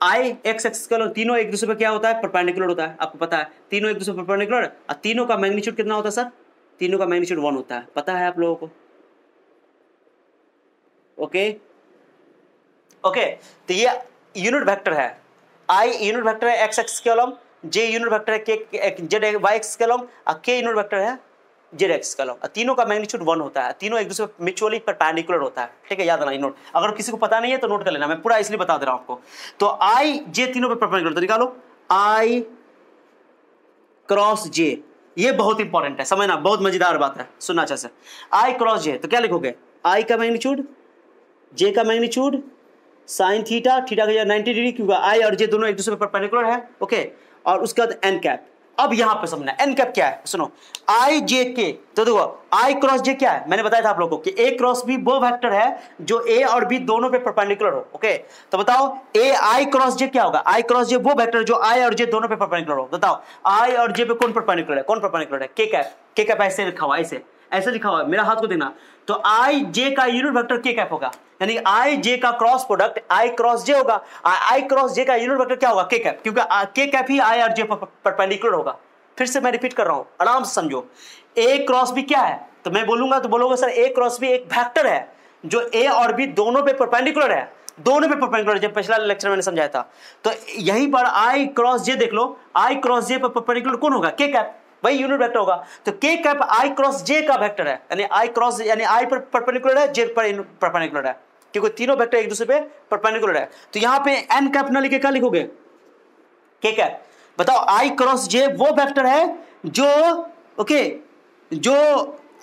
आई एक्स एक्सिस के अलोंग तीनों एक दूसरे पे क्या होता है? परपेंडिकुलर होता है, आपको पता है, तीनों एक दूसरे पर परपेंडिकुलर, और तीनों का मैग्नीट्यूड कितना होता है सर? तीनों का मैग्नीट्यूड 1 होता है, पता है आप लोगों को? ओके ओके, तो ये यूनिट वेक्टर है, आई यूनिट वेक्टर है एक्स एक्सिस के अलोंग, जे यूनिट वेक्टर है के जेड वाई एक्सिस के अलोंग, और के यूनिट वेक्टर है जेड एक्सिस के अलोंग। तीनों का मैग्नीट्यूड 1 होता है, तीनों एक दूसरे म्यूचुअली परपेंडिकुलर होता है। ठीक है, याद रखना, नोट, अगर किसी को पता नहीं है तो नोट कर लेना, मैं पूरा इसलिए बता दे रहा हूं आपको। तो आई जे तीनों पे परपेंडिकुलर, तो निकालो आई क्रॉस जे, ये बहुत इंपॉर्टेंट है, समझना, बहुत मजेदार बात है, सुनना अच्छा से। आई क्रॉस जे, तो क्या लिखोगे? आई का मैग्नीट्यूड, जे का मैग्नीट्यूड, साइन थीटा, थीटा का 90 डिग्री, क्योंकि आई और जे दोनों एक दूसरे पर परपेंडिकुलर है। ओके, और उसके बाद एन कैप। अब यहां पे समझना एन कैप क्या है, सुनो, आई जे के, तो देखो आई क्रॉस जे क्या है, मैंने बताया था आप लोगों को कि ए क्रॉस बी वो वेक्टर है जो ए और बी दोनों पे परपेंडिकुलर हो। ओके, तो बताओ ए आई क्रॉस जे क्या होगा? आई क्रॉस जे वो वेक्टर जो आई और जे दोनों पे परपेंडिकुलर हो। बताओ आई और जे पे कौन परपेंडिकुलर है? कौन परपेंडिकुलर है? के कैप। के कैप ऐसे लिखा हुआ, ऐसे ऐसे लिखा हुआ है, मेरा हाथ को देखना। तो आई जे का यूनिट वेक्टर के कैप होगा, यानी आई जे का क्रॉस प्रोडक्ट आई क्रॉस जे होगा, आई क्रॉस जे का यूनिट वेक्टर क्या होगा? के कैप, क्योंकि के कैप ही आई और जे पर परपेंडिकुलर होगा। फिर से मैं रिपीट कर रहा हूं, आराम से समझो। ए क्रॉस बी क्या है? तो मैं बोलूंगा तो बोलोगे सर ए क्रॉस बी एक वेक्टर है जो ए और बी दोनों पे परपेंडिकुलर है, दोनों पे परपेंडिकुलर, जब पिछला लेक्चर मैंने समझाया था। तो यहीं पर आई क्रॉस जे देख लो, आई क्रॉस जे पर परपेंडिकुलर कौन होगा? के कैप, वही यूनिट वेक्टर होगा। तो के कैप आई क्रॉस जे का वेक्टर है, यानी आई क्रॉस यानी आई पर परपेंडिकुलर है, जे पर परपेंडिकुलर है, क्योंकि तीनों वेक्टर एक दूसरे पे परपेंडिकुलर है। तो यहां पे एन कैप ना लिखे क्या लिखोगे? के कैप। बताओ आई क्रॉस जे वो वेक्टर है जो ओके जो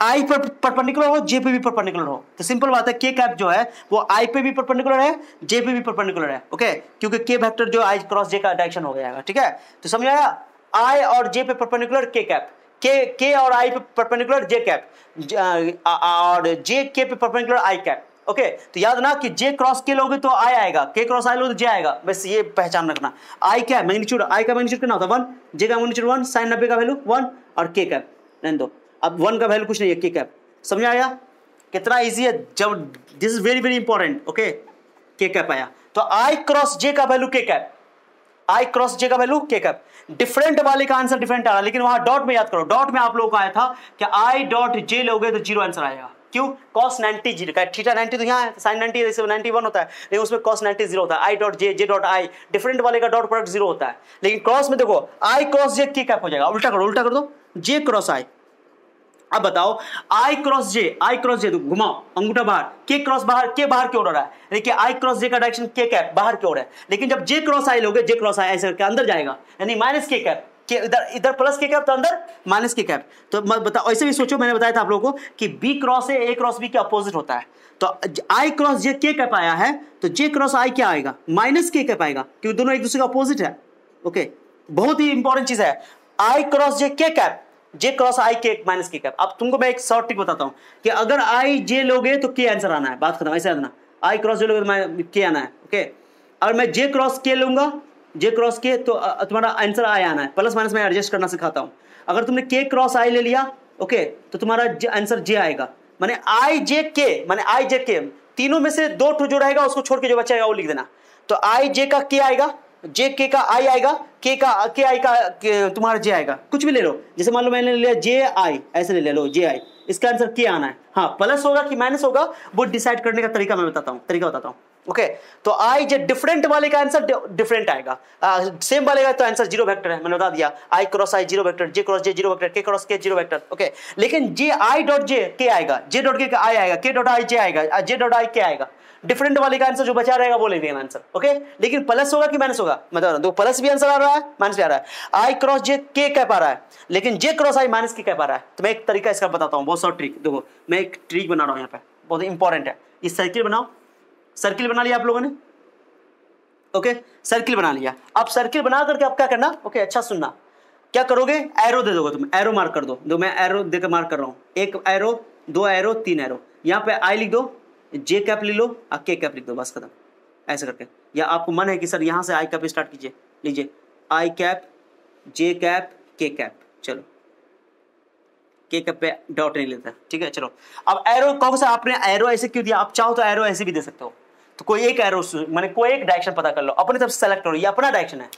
आई पर परपेंडिकुलर हो, जे पे भी परपेंडिकुलर हो। तो सिंपल बात है, के कैप जो है वो आई पे भी परपेंडिकुलर है, जे पे भी परपेंडिकुलर है। ओके, क्योंकि के वेक्टर जो आई क्रॉस जे का डायरेक्शन हो गया। ठीक है, तो समझ आया? आई और जे पे परपेंडिकुलर के कैप, के और आई पे परपेंडिकुलर जे कैप, और जे के पे परपेंडिकुलर आई कैप। ओके, तो याद ना कि जे क्रॉस के लोगे तो आई आएगा, के क्रॉस आई लोगे तो जे आएगा, बस ये पहचान रखना। आई क्या है? मैग्नीट्यूड, आई का मैग्नीट्यूड कितना होता है? 1, जे का मैग्नीट्यूड 1, साइन 90 का वैल्यू 1, और के कैप रहने दो। अब 1 का वैल्यू कुछ नहीं है, के कैप। समझ आया कितना इजी है? जब this is very very important. Okay, के कैप आया तो आई क्रॉस जे का वैल्यू के कैप, आई क्रॉस जे का वैल्यू के कैप। डिफरेंट वाले का आंसर डिफरेंट आ रहा है, लेकिन वहां डॉट में याद करो, डॉट में आप लोगों को आया था कि आई डॉट जे लोगे तो जीरो आंसर आएगा। क्यों? cos 90 जीरो का, थीटा 90 तो यहाँ है, साइन 90 जैसे 91 होता है, लेकिन उसमें cos 90 जीरो होता है। I dot J, J dot I, different वाले का डॉट प्रोडक्ट जीरो होता है, लेकिन क्रॉस में देखो आई क्रॉस जे के कैप हो जाएगा। उल्टा करो, उल्टा कर दो, जे क्रॉस आई। अब बताओ आई क्रॉस जे, आई क्रॉस जे, तो घुमाओ अंगूठा बाहर, के क्रॉस बाहर, के बाहर की ओर हो रहा है, देखिए आई क्रॉस जे का डायरेक्शन के कैप बाहर की ओर है, लेकिन जब जे क्रॉस आई लोगे, जे क्रॉस आई ऐसे करके अंदर जाएगा, यानी माइनस के कैप, के इधर इधर प्लस के कैप तो अंदर माइनस के कैप। तो बताओ, ऐसे भी सोचो, मैंने बताया था आप लोगों को कि बी क्रॉस है ए क्रॉस बी के अपोजिट होता है। तो आई क्रॉस जे के कैप आया है, तो जे क्रॉस आई क्या आएगा? माइनस के कैप आएगा, क्योंकि दोनों एक दूसरे का अपोजिट है। ओके, बहुत ही इंपॉर्टेंट चीज है। आई क्रॉस जे के कैप, जे क्रॉस आई के माइनस के कैप। अब तुमको मैं एक शॉर्ट ट्रिक बताता हूं कि अगर आई जे लोगे तो के आंसर आना है, बात खत्म, ऐसे आना। आई क्रॉस जे लोगे तो के आना है, ओके। और मैं जे क्रॉस के लूंगा, जे क्रॉस के, तो तुम्हारा आंसर आई आना है। प्लस माइनस में एडजस्ट करना सिखाता हूं। अगर तुमने के क्रॉस आई ले लिया, ओके, तो तुम्हारा आंसर जे आएगा। माने आई जे के, माने आई जे के, तीनों में से दो ठो जो रहेगा उसको छोड़ के जो बचा आएगा वो लिख देना। तो आई जे का के आएगा, जे के का आई आएगा, के का के आई का तुम्हारा जे आएगा। कुछ भी ले लो, जैसे मान लो मैंने ले लिया जे आई, ऐसे ले लो जे आई, इसका आंसर के आना है। हाँ, प्लस होगा कि माइनस होगा वो डिसाइड करने का तरीका मैं बताता हूँ, तरीका बताता हूँ, ओके। तो आई जे डिफरेंट वाले का आंसर डिफरेंट आएगा, सेम वाले का तो आंसर जीरो वेक्टर है, मैंने बता दिया। आई cross I zero vector, J cross J zero vector, के क्रॉस के जीरो वेक्टर, ओके। लेकिन जे आई डॉट जे के आएगा, जे डॉट के आई आएगा, के डॉट आई जे आएगा, जे डॉट आई के आएगा। डिफरेंट वाले का आंसर जो बचा रहेगा वो ले देना आंसर, ओके। लेकिन प्लस होगा कि माइनस होगा, मतलब दो प्लस भी आंसर आ रहा है, माइनस भी आ रहा है। आई क्रॉस जे के कैप आ रहा है, लेकिन जे क्रॉस आई माइनस के कैप आ रहा है। तो मैं एक तरीका इसका बताता हूँ, बहुत शॉर्ट ट्रिक। देखो मैं एक ट्रिक बना रहा हूँ यहाँ पे, बहुत इंपॉर्टेंट है। इस सर्किल बनाओ, सर्किल बना लिया आप लोगों ने, ओके, सर्किल बना लिया। अब सर्किल बना करके आप क्या करना, ओके, अच्छा सुनना, क्या करोगे, एरो दे दोगे तुम, एरो मार्क कर दो मैं एरो देकर मार्क कर रहा हूँ, एक एरो, दो एरो, तीन एरो। यहाँ पे आई लिख दो, जे कैप ले लो और के कैप लिख दो, बस खत्म, ऐसे करके। या आपको मन है कि सर यहाँ से आई कैप स्टार्ट कीजिए, लीजिए आई कैप, जे कैप, के कैप, चलो के कैप पे डॉट नहीं लेता, ठीक है। चलो अब एरो कौन सा, आपने एरो ऐसे क्यों दिया, आप चाहो तो एरो ऐसे भी दे सकते हो। तो कोई एक एरो, माने कोई एक डायरेक्शन पता कर लो, अपने तरफ सेलेक्ट करो, ये अपना डायरेक्शन है,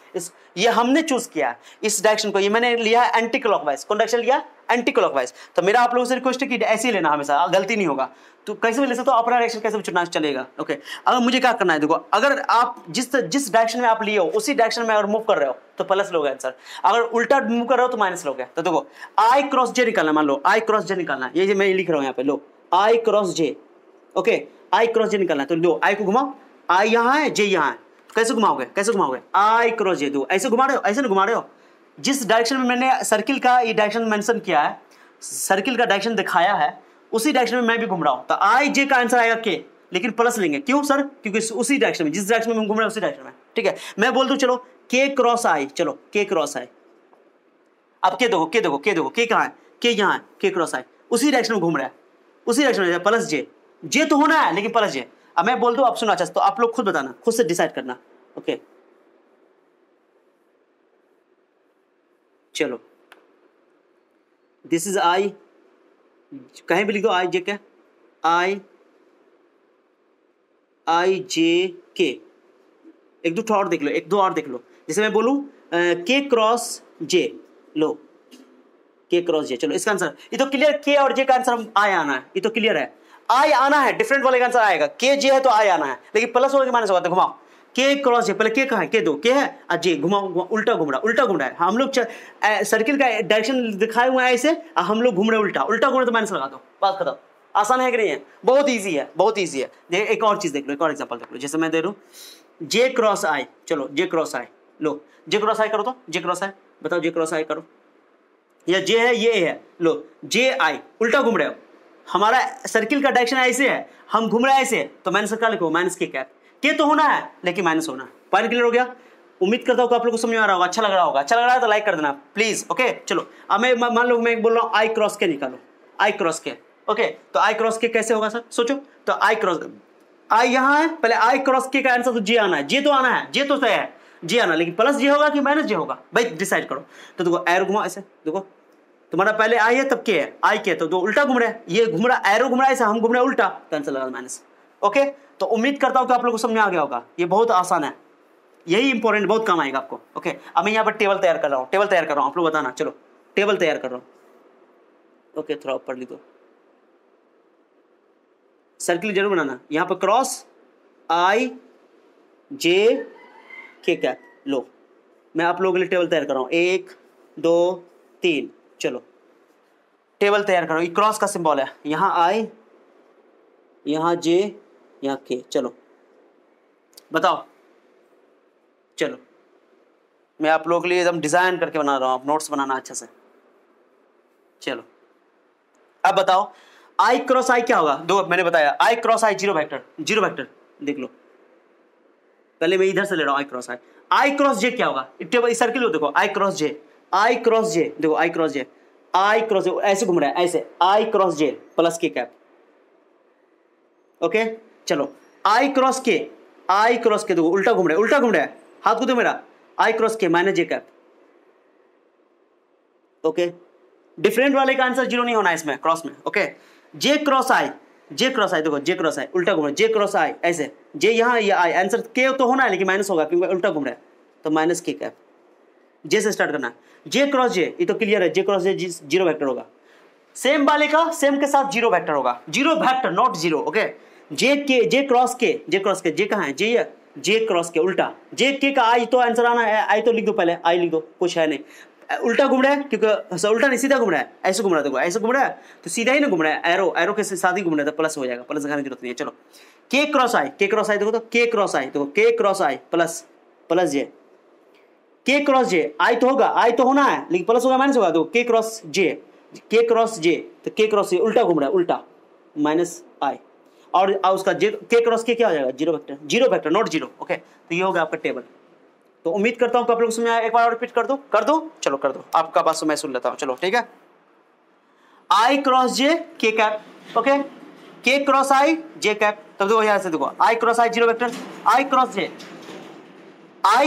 ये हमने चूज किया है इस डायरेक्शन को, ये मैंने लिया है एंटी क्लॉकवाइज। कौन डायरेक्शन लिया, एंटी क्लॉकवाइज। तो मेरा आप लोगों से रिक्वेस्ट है कि ऐसे ही लेना, हमेशा गलती नहीं होगा। तो कैसे भी ले सकते हो, अपना डायरेक्शन कैसे भी चुनना चलेगा, ओके। अगर मुझे क्या करना है, देखो, अगर आप जिस डायरेक्शन में आप लिए हो उसी डायरेक्शन में अगर मूव कर रहे हो तो प्लस लोगे आंसर, अगर उल्टा मूव कर रहे हो तो माइनस लोगे। तो देखो आई क्रॉस जे निकालना, मान लो आई क्रॉस जे निकालना, ये मैं लिख रहा हूँ यहाँ पे, लो आई क्रॉस जे, ओके, आई क्रॉस जे निकालना। तो लो आई को घुमाओ, आई यहाँ है, जे यहाँ है, तो कैसे घुमाओगे, कैसे घुमाओगे, आई क्रॉस जे, दो ऐसे घुमा रहे हो, ऐसे नहीं घुमा रहे हो। जिस डायरेक्शन में मैंने सर्किल का ये डायरेक्शन मेंशन किया है, सर्किल का डायरेक्शन दिखाया है, उसी डायरेक्शन में मैं भी घूम रहा हूं। तो आई जे का आंसर आएगा के, लेकिन प्लस लेंगे, क्यों सर, क्योंकि उसी डायरेक्शन में, जिस डायरेक्शन में हम घूम रहे हैं उसी डायरेक्शन में, ठीक है। मैं बोल दूं चलो के क्रॉस आई, चलो के क्रॉस आई। अब के देखो, के देखो, के देखो, के कहां है, के यहाँ है, के क्रॉस आई, उसी डायरेक्शन में घूम रहा है, उसी डायरेक्शन में, प्लस जे, जे तो होना है लेकिन प्लस जे। अब मैं बोल दूं, आप सुनो अच्छा, तो आप लोग खुद बताना, खुद से डिसाइड करना, ओके। चलो दिस इज आई, कहीं भी लिख दो आई जे के, आई आई जे के। एक दो और देख लो, एक दो और देख लो, जैसे मैं बोलूं के क्रॉस जे, लो के क्रॉस जे, चलो इसका आंसर, ये तो क्लियर, के और जे का आंसर आई आना है, ये तो क्लियर है, आई आना है, डिफरेंट वाले का आंसर आएगा। के जे है तो आई आना है, लेकिन प्लस होगा कि माइनस होगा, तो घुमाओ के क्रॉस जे, पहले के कहाँ है, के दो, के है और जे, घुमाओ, उल्टा घूम रहा, उल्टा घूम रहा है। हम लोग सर्किल का डायरेक्शन दिखाए हुए हैं ऐसे, और हम लोग घूम रहे उल्टा, उल्टा घूम रहे तो माइनस लगा दो, बात खत्म। आसान है कि नहीं है, बहुत ईजी है, बहुत ईजी है। देखिए एक और चीज देख लो, एक और एग्जांपल देख लो, जैसे मैं दे रहा हूं जे क्रॉस आई, चलो जे क्रॉस आई, लो जे क्रॉस आई करो, तो जे क्रॉस आई बताओ, जे क्रॉस आई करो, या जे है ये है, लो जे आई, उल्टा घूम रहे हो, हमारा सर्किल का डायरेक्शन ऐसे है, हम घूम रहे हैं ऐसे, तो माइनस का लिखो, माइनस के कैप, के तो होना है लेकिन माइनस होना है। पॉइंट क्लियर हो गया, उम्मीद करता हूं कि आप लोगों को समझ में आ रहा होगा, अच्छा लग रहा होगा। अच्छा लग रहा है तो लाइक कर देना प्लीज, ओके। चलो अब मैं मान लो मैं बोल रहा हूं आई क्रॉस के निकालो, आई क्रॉस के, ओके। तो आई क्रॉस के कैसे होगा सर, सोचो, तो आई क्रॉस, आई यहाँ है, पहले आई क्रॉस के का आंसर तो जे आना है, जे तो आना है, जे तो तय है, जे आना, लेकिन प्लस जे होगा कि माइनस जे होगा, भाई डिसाइड करो। तो देखो एरो घुमाओ ऐसे, देखो तुम्हारा पहले आई है तब के है, आई के, तो दो उल्टा घूम रहे हैं, ये घूम रहा एरो घूम रहा है ऐसा, हम घूम रहे हैं उल्टा, तो आंसर लगा माइनस, ओके। तो उम्मीद करता हूं कि आप लोगों को समझ में आ गया होगा, ये बहुत आसान है, यही इंपॉर्टेंट, बहुत काम आएगा आपको, ओके। अब मैं यहाँ पर टेबल तैयार कर रहा हूँ, टेबल तैयार कर रहा हूँ, आप लोग बताना, चलो टेबल तैयार कर रहा हूँ, ओके। थोड़ा ऊपर लिख दो, सर्किल जरूर बनाना, यहाँ पर क्रॉस आई जे के कैप, लो मैं आप लोगों के लिए टेबल तैयार कर रहा हूँ, 1 2 3, चलो टेबल तैयार करो। ये क्रॉस का सिंबल है, यहाँ आई, यहाँ जे, यहाँ के, चलो बताओ, चलो मैं आप लोगों के लिए एकदम डिजाइन करके बना रहा हूँ, आप नोट्स बनाना अच्छा से। चलो अब बताओ आई क्रॉस आई क्या होगा, दो मैंने बताया, आई cross I zero vector, zero vector देख लो, पहले मैं इधर से ले रहा हूँ आई क्रॉस जे क्या होगा, टेबल सर्किल देखो, आई क्रॉस जे देखो, आई क्रॉस जे ऐसे घूम रहा है, ऐसे आई क्रॉस जे प्लस के कैप। ओके चलो, आई क्रॉस के देखो उल्टा घूम रहा है, हाथ को दो मेरा, आई क्रॉस के minus J cap. Okay, different वाले का आंसर जीरो नहीं होना है इसमें, क्रॉस में। ओके, जे क्रॉस आई देखो, जे क्रॉस आई उल्टा घूम रहा है, जे क्रॉस आई ऐसे, जे यहाँ ये आई, आंसर के तो होना है लेकिन माइनस होगा क्योंकि उल्टा घूम रहा है, तो माइनस के कैप। जे से स्टार्ट करना है, जे क्रॉस जे, ये तो क्लियर है, जे क्रॉस जे जीरो वेक्टर होगा। सेम वाले का सेम के साथ जीरो वेक्टर होगा, zero vector not zero. Okay, J cross के जे कहाँ है, जे क्रॉस के उल्टा, जे के का आई तो आंसर आना है, आई तो लिख दो पहले, आई लिख दो, कुछ है नहीं, उल्टा घूम रहा है क्योंकि उल्टा नहीं सीधा घूम रहा है, ऐसे घूम रहा है, देखो ऐसे घूम रहा है तो सीधा ही ना घूम रहा है, एरो के साथ ही घूम रहा है, तो प्लस हो जाएगा, प्लस दिखाने की जरूरत नहीं है। चलो, के क्रॉस आई देखो, तो के क्रॉस आई प्लस जे, के क्रॉस जे आई तो होगा, आई तो होना है लेकिन प्लस होगा माइनस होगा, तो के क्रॉस जे तो के क्रॉस जे उल्टा घूम रहा है, उल्टा माइनस आई, और उसका जे के क्रॉस के क्या हो जाएगा, zero vector not zero. Okay, तो ये हो गया आपका टेबल। तो उम्मीद करता हूं कि आप लोग समझ आया, एक बार और रिपीट कर दो, चलो कर दो, आपका बात तो मैं सुन लेता हूं, चलो ठीक है। आई क्रॉस जे के कैप, ओके, के क्रॉस आई जे कैप, तब देखो यहां से देखो, आई cross I zero vector, I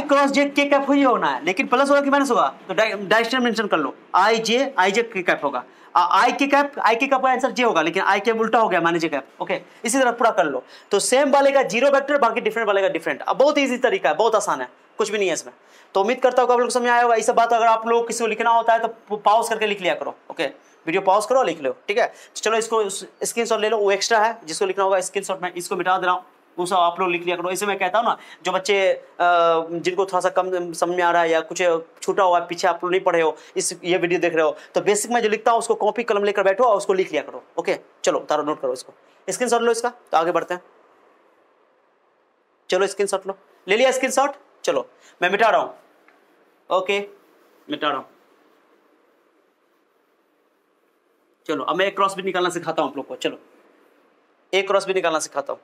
cross जे के कैप ही होना है, लेकिन प्लस होगा कि माइनस होगा, तो डायरेक्शन मेंशन कर लो, आई जे के कैप होगा, आई के कैप का आंसर जे होगा, लेकिन आई कैप उल्टा हो गया माइनस जे कैप। ओके, इसी तरह पूरा कर लो। तो सेम वाले का जीरो वेक्टर, बाकी डिफरेंट वाले का डिफरेंट। अब बहुत इजी तरीका है, बहुत आसान है, कुछ भी नहीं है इसमें। तो उम्मीद करता हूँ आप लोग समझ आया होगा। इस बात अगर आप लोग किसी को लिखना होता है तो पॉज करके लिख लिया करो। ओके, वीडियो पॉज करो, लिख लो, ठीक है। चलो इसको स्क्रीनशॉट ले लो, वो एक्स्ट्रा है, जिसको लिखना होगा स्क्रीनशॉट में इसको मिटा दे रहा हूँ, वो सब आप लोग लिख लिया करो। इसे मैं कहता हूँ ना, जो बच्चे जिनको थोड़ा सा कम समझ में आ रहा है या कुछ छूटा हुआ है, पीछे आप लोग नहीं पढ़े हो, ये वीडियो देख रहे हो, तो बेसिक में जो लिखता हूँ उसको कॉपी कलम लेकर बैठो और उसको लिख लिया करो। ओके, चलो तारो नोट करो, इसको स्क्रीनशॉट लो इसका, तो आगे बढ़ते हैं। चलो स्क्रीनशॉट लो, ले लिया स्क्रीनशॉट, चलो मैं मिटा रहा हूं। ओके, मिटा रहा हूं। चलो अब मैं एक क्रॉस भी निकालना सिखाता हूं आप लोग को, चलो एक क्रॉस भी निकालना सिखाता हूं।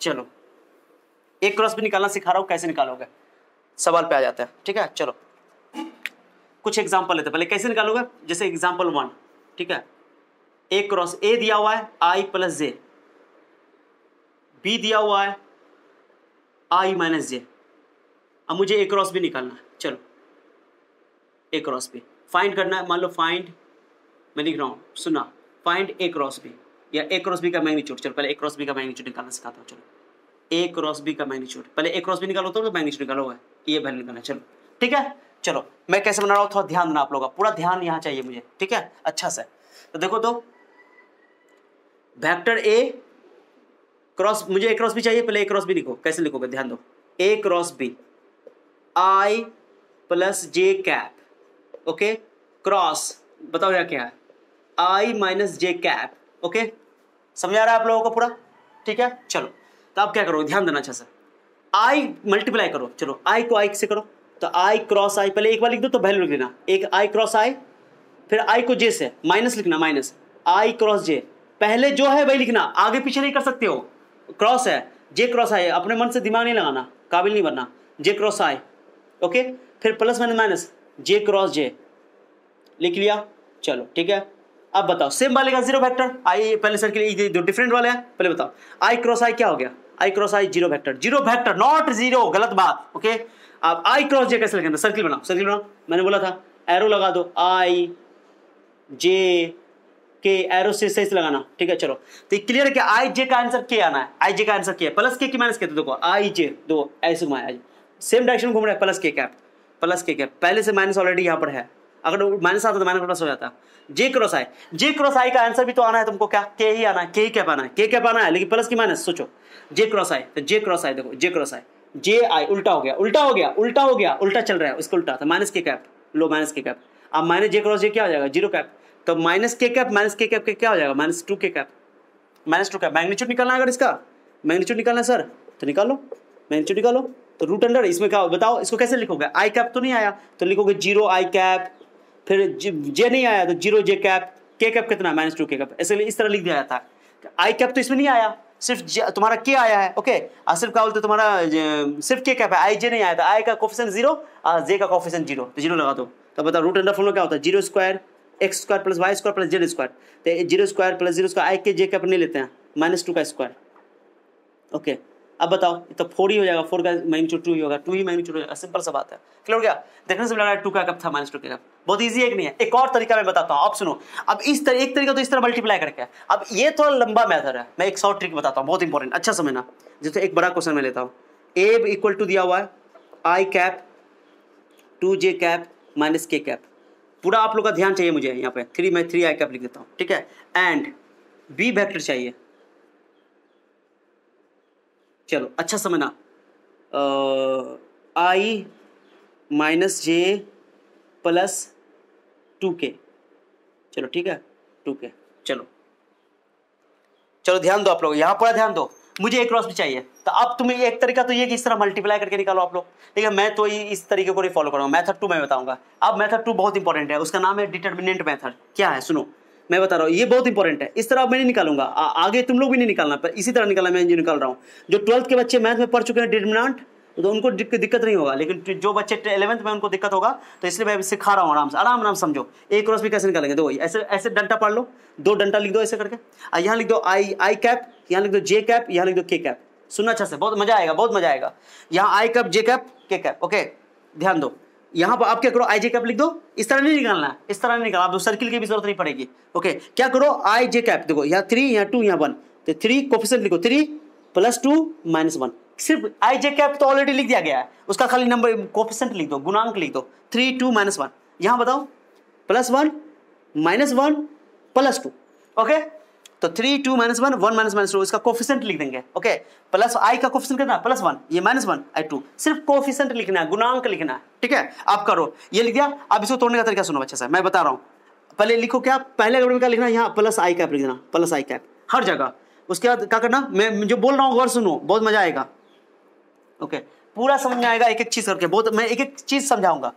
चलो एक क्रॉस भी निकालना सिखा रहा हूं, कैसे निकालोगे सवाल पे आ जाता है, ठीक है। चलो कुछ एग्जांपल लेते हैं, पहले कैसे निकालोगे, जैसे एग्जांपल 1, ठीक है। एक क्रॉस ए दिया हुआ है आई प्लस जे, बी दिया हुआ है आई माइनस जे। अब मुझे ए क्रॉस भी निकालना है, चलो ए क्रॉस बी फाइंड करना है। मान लो फाइंड, मैं लिख रहा हूँ, सुना, फाइंड ए क्रॉस बी या ए क्रॉस बी का मैग्नीट्यूड। चलो पहले ए क्रॉस बी का मैग्नीट्यूड निकालना सिखाता हूँ। चलो ए क्रॉस बी का मैग्नीट्यूड, पहले ए क्रॉस बी निकालो तो मैग्नीट्यूड निकालोगे, ये वैल्यू निकालना। चलो ठीक है, चलो मैं कैसे बना रहा हूँ थोड़ा ध्यान देना आप लोगों का, पूरा ध्यान यहाँ चाहिए मुझे, ठीक है, अच्छा से। तो देखो, तो वेक्टर ए क्रॉस, मुझे ए क्रॉस बी चाहिए, पहले ए क्रॉस बी लिखो, कैसे लिखोगे ध्यान दो। A cross B I plus J cap, okay, cross बताओ यार क्या है, I minus J cap. Okay, समझ आ रहा है आप लोगों को पूरा, ठीक है। चलो तो आप क्या करोगे, ध्यान देना अच्छा से, आई मल्टीप्लाई करो, चलो आई को आई से करो, तो आई क्रॉस आई, पहले एक बार लिख दो तो वैल्यू लिख लेना, एक आई क्रॉस आई, फिर आई को जे से माइनस लिखना, माइनस आई क्रॉस जे, पहले जो है वही लिखना, आगे पीछे नहीं कर सकते हो, क्रॉस है, जे क्रॉस आई, अपने मन से दिमाग नहीं लगाना, काबिल नहीं बनना, जे क्रॉस आई, ओके, फिर प्लस माइनस माइनस जे क्रॉस जे लिख लिया। चलो ठीक है, अब बताओ सेम वाले का जीरो वेक्टर, आई पहले सर्किल दो डिफरेंट वाले हैं, पहले बताओ आई क्रॉस आई क्या हो गया, I cross I zero vector not zero, गलत बात। ओके, अब आई क्रॉस जे कैसे लिखेंगे, सर्किल बनाओ, मैंने बोला था एरो लगा दो, आई जे के एरो से सही से लगाना, ठीक है। चलो तो क्लियर है कि आई जे का आंसर क्या आना है, आई जे का आंसर क्या है, प्लस के माइनस के, तो देखो आई जे दो ऐसे घुमाया, सेम डायरेक्शन घूम रहा है, प्लस के कैप, पहले से माइनस ऑलरेडी यहाँ पर है, अगर माइनस आता तो माइनस प्लस हो जाता। जे क्रॉस आई का आंसर भी तो आना है तुमको, क्या के ही आना है, के कैप आना है, लेकिन प्लस की माइनस सोचो, जे क्रॉस आई, तो जे क्रॉस आई देखो, जे क्रॉस आई जे आई उल्टा हो गया, उल्टा चल रहा है, उसको उल्टा था, माइनस के कैप, लो माइनस के कैप, अब माइनस जे क्रॉस जे क्या हो जाएगा, जीरो कैप, तो माइनस के कैप के क्या हो जाएगा, माइनस टू कैप, मैग्नीट्यूड निकालना है, अगर इसका मैग्नीट्यूड निकालना है सर तो निकालो, मैग्नीट्यूड निकालो, तो रूट अंडर इसमें क्या बताओ, इसको कैसे लिखोगे, आई कैप तो नहीं आया तो लिखोगे जीरो आई कैप, फिर जे नहीं आया तो जीरो जे कैप, के कैप कितना माइनस टू के कैप, ऐसे इस तरह लिख दिया जाता है। आई कैप तो इसमें नहीं आया सिर्फ तुम्हारा के आया है, ओके। सिर्फ क्या बोलते तुम्हारा सिर्फ के कैप है, आई जे नहीं आया था। आई का कोफिशिएंट 0 और जे का कोफिशिएंट 0, तो 0 लगा दो। तो बताओ रूट अंडर फॉर्मूला क्या होता है, 0 square x square plus y square plus z square. तो 0 स्क्वायर प्लस 0 स्क्वायर, आई के जे कैप नहीं लेते हैं, -2 का स्क्वायर, ओके। अब बताओ तो 4 ही हो जाएगा, 4 का मैग्नीट्यूड 2 ही होगा, 2 ही मैग्नीट्यूड हो जाएगा, सिंपल सा बात है। क्लियर हो गया? देखने से लगा 2 का कप था, -2 का कप। बहुत इजी है कि नहीं है? एक और तरीका मैं बताता हूँ, आप सुनो। अब एक तरीका तो इस तरह मल्टीप्लाई करके, अब ये थोड़ा लंबा मेथड है, मैं एक शॉर्ट ट्रिक बताता हूँ, बहुत इंपॉर्टेंट, अच्छा समझना। जैसे एक बड़ा क्वेश्चन मैं लेता हूँ, ए इक्वल टू दिया हुआ है आई कैप 2j कैप माइनस के कैप। पूरा आप लोग का ध्यान चाहिए मुझे यहाँ पे, 3 मैं 3 आई कैप लिख देता हूँ, ठीक है। एंड बी वेक्टर चाहिए, चलो अच्छा समझना, आई माइनस जे प्लस 2k, चलो ठीक है 2k। चलो ध्यान दो आप लोग, यहाँ पूरा ध्यान दो, मुझे एक क्रॉस भी चाहिए। तो अब तुम्हें एक तरीका तो ये कि इस तरह मल्टीप्लाई करके निकालो आप लोग, ठीक है। मैं तो इस तरीके को नहीं फॉलो करूँगा, मेथड 2 मैं बताऊंगा। अब मेथड 2 बहुत इंपॉर्टेंट है, उसका नाम है डिटर्मिनेंट मेथड। क्या है सुनो, मैं बता रहा हूँ, ये बहुत इंपॉर्टेंट है। इस तरह मैं नहीं निकालूंगा, आगे तुम लोग भी नहीं निकालना, पर इसी तरह निकालना मैं जो निकाल रहा हूँ। जो 12th के बच्चे मैथ में पढ़ चुके हैं डिटर्मिनेंट, तो उनको दिक्कत नहीं होगा, लेकिन जो बच्चे 11th में उनको दिक्कत होगा, तो इसलिए मैं सिखा रहा हूँ, आराम समझो। एक क्रॉस भी कैसे निकालेंगे, दो ऐसे डंटा पढ़ लो, 2 डंटा लिख दो ऐसे करके, यहाँ लिख दो आई कैप, यहाँ लिख दो जे कैप, यहाँ लिख दो के कैप। सुनना अच्छा से, बहुत मजा आएगा। यहाँ आई कैप जे कैप के कैप, ओके। ध्यान दो, यहाँ पर आप क्या करो, आई जे कैप लिख दो, इस तरह नहीं निकालना है, इस तरह नहीं निकालना, आप सर्किल की भी जरूरत नहीं पड़ेगी, ओके। क्या करो, आई जे कैप, देखो यहाँ 3 यहाँ 2 यहाँ 1, तो 3 कोफिशिएंट लिखो, 3 + 2 - 1। सिर्फ आई जे कैप तो ऑलरेडी लिख दिया गया है, उसका खाली नंबर कोफिशिएंट लिख दो, गुणांक लिख दो, 3 2 - 1। यहाँ बताओ +1 -1 +2, ओके। तो 3 2 - 1 1 - 2, इसका कोफिशिएंट लिख देंगे, ओके। प्लस आई का कोफिशिएंट कितना, +1, ये -1 आई 2, सिर्फ कोफिशिएंट लिखना है, गुणांक लिखना है, ठीक है। आप करो, ये लिख दिया। अब इसको तोड़ने का तरीका सुनो अच्छे से, मैं बता रहा हूँ। पहले लिखो क्या, पहले क्या लिखना, यहाँ प्लस आई कैप लिख देना, प्लस आई कैप हर जगह। उसके बाद क्या करना, मैं जो बोल रहा हूँ गौर सुनो, बहुत मजा आएगा, ओके। पूरा समझ में आएगा एक एक चीज करके, बहुत मैं एक एक चीज समझाऊंगा,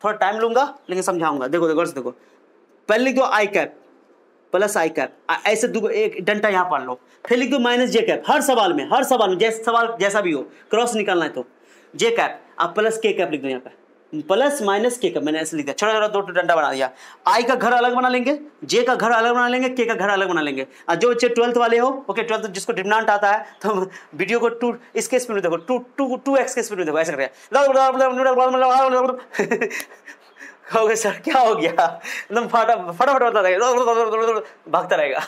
थोड़ा टाइम लूंगा लेकिन समझाऊंगा। देखो गौर से देखो, पहले लिख दो आई कैप प्लस आई कैप, ऐसे एक डंटा यहाँ पढ़ लो, फिर लिख दो -j कैप। हर सवाल में सवाल जैसा भी हो, क्रॉस निकालना है तो j कैप, आप प्लस k कैप लिख दो यहाँ पे, प्लस माइनस k कैप, मैंने ऐसे लिख दिया, छोटा छोटा 2 डंडा बना दिया। i का घर अलग बना लेंगे, j का घर अलग बना लेंगे, k का घर अलग बना लेंगे। और जो बच्चे 12th वाले हो, ओके 12th जिसको डिटर्मिनेंट आता है, तो वीडियो को 2 इसके स्पीड में देखो, 2x के स्पीड में देखो, ऐसे करके कहोगे सर क्या हो गया, एकदम फटाफट होता रहेगा, भागता रहेगा।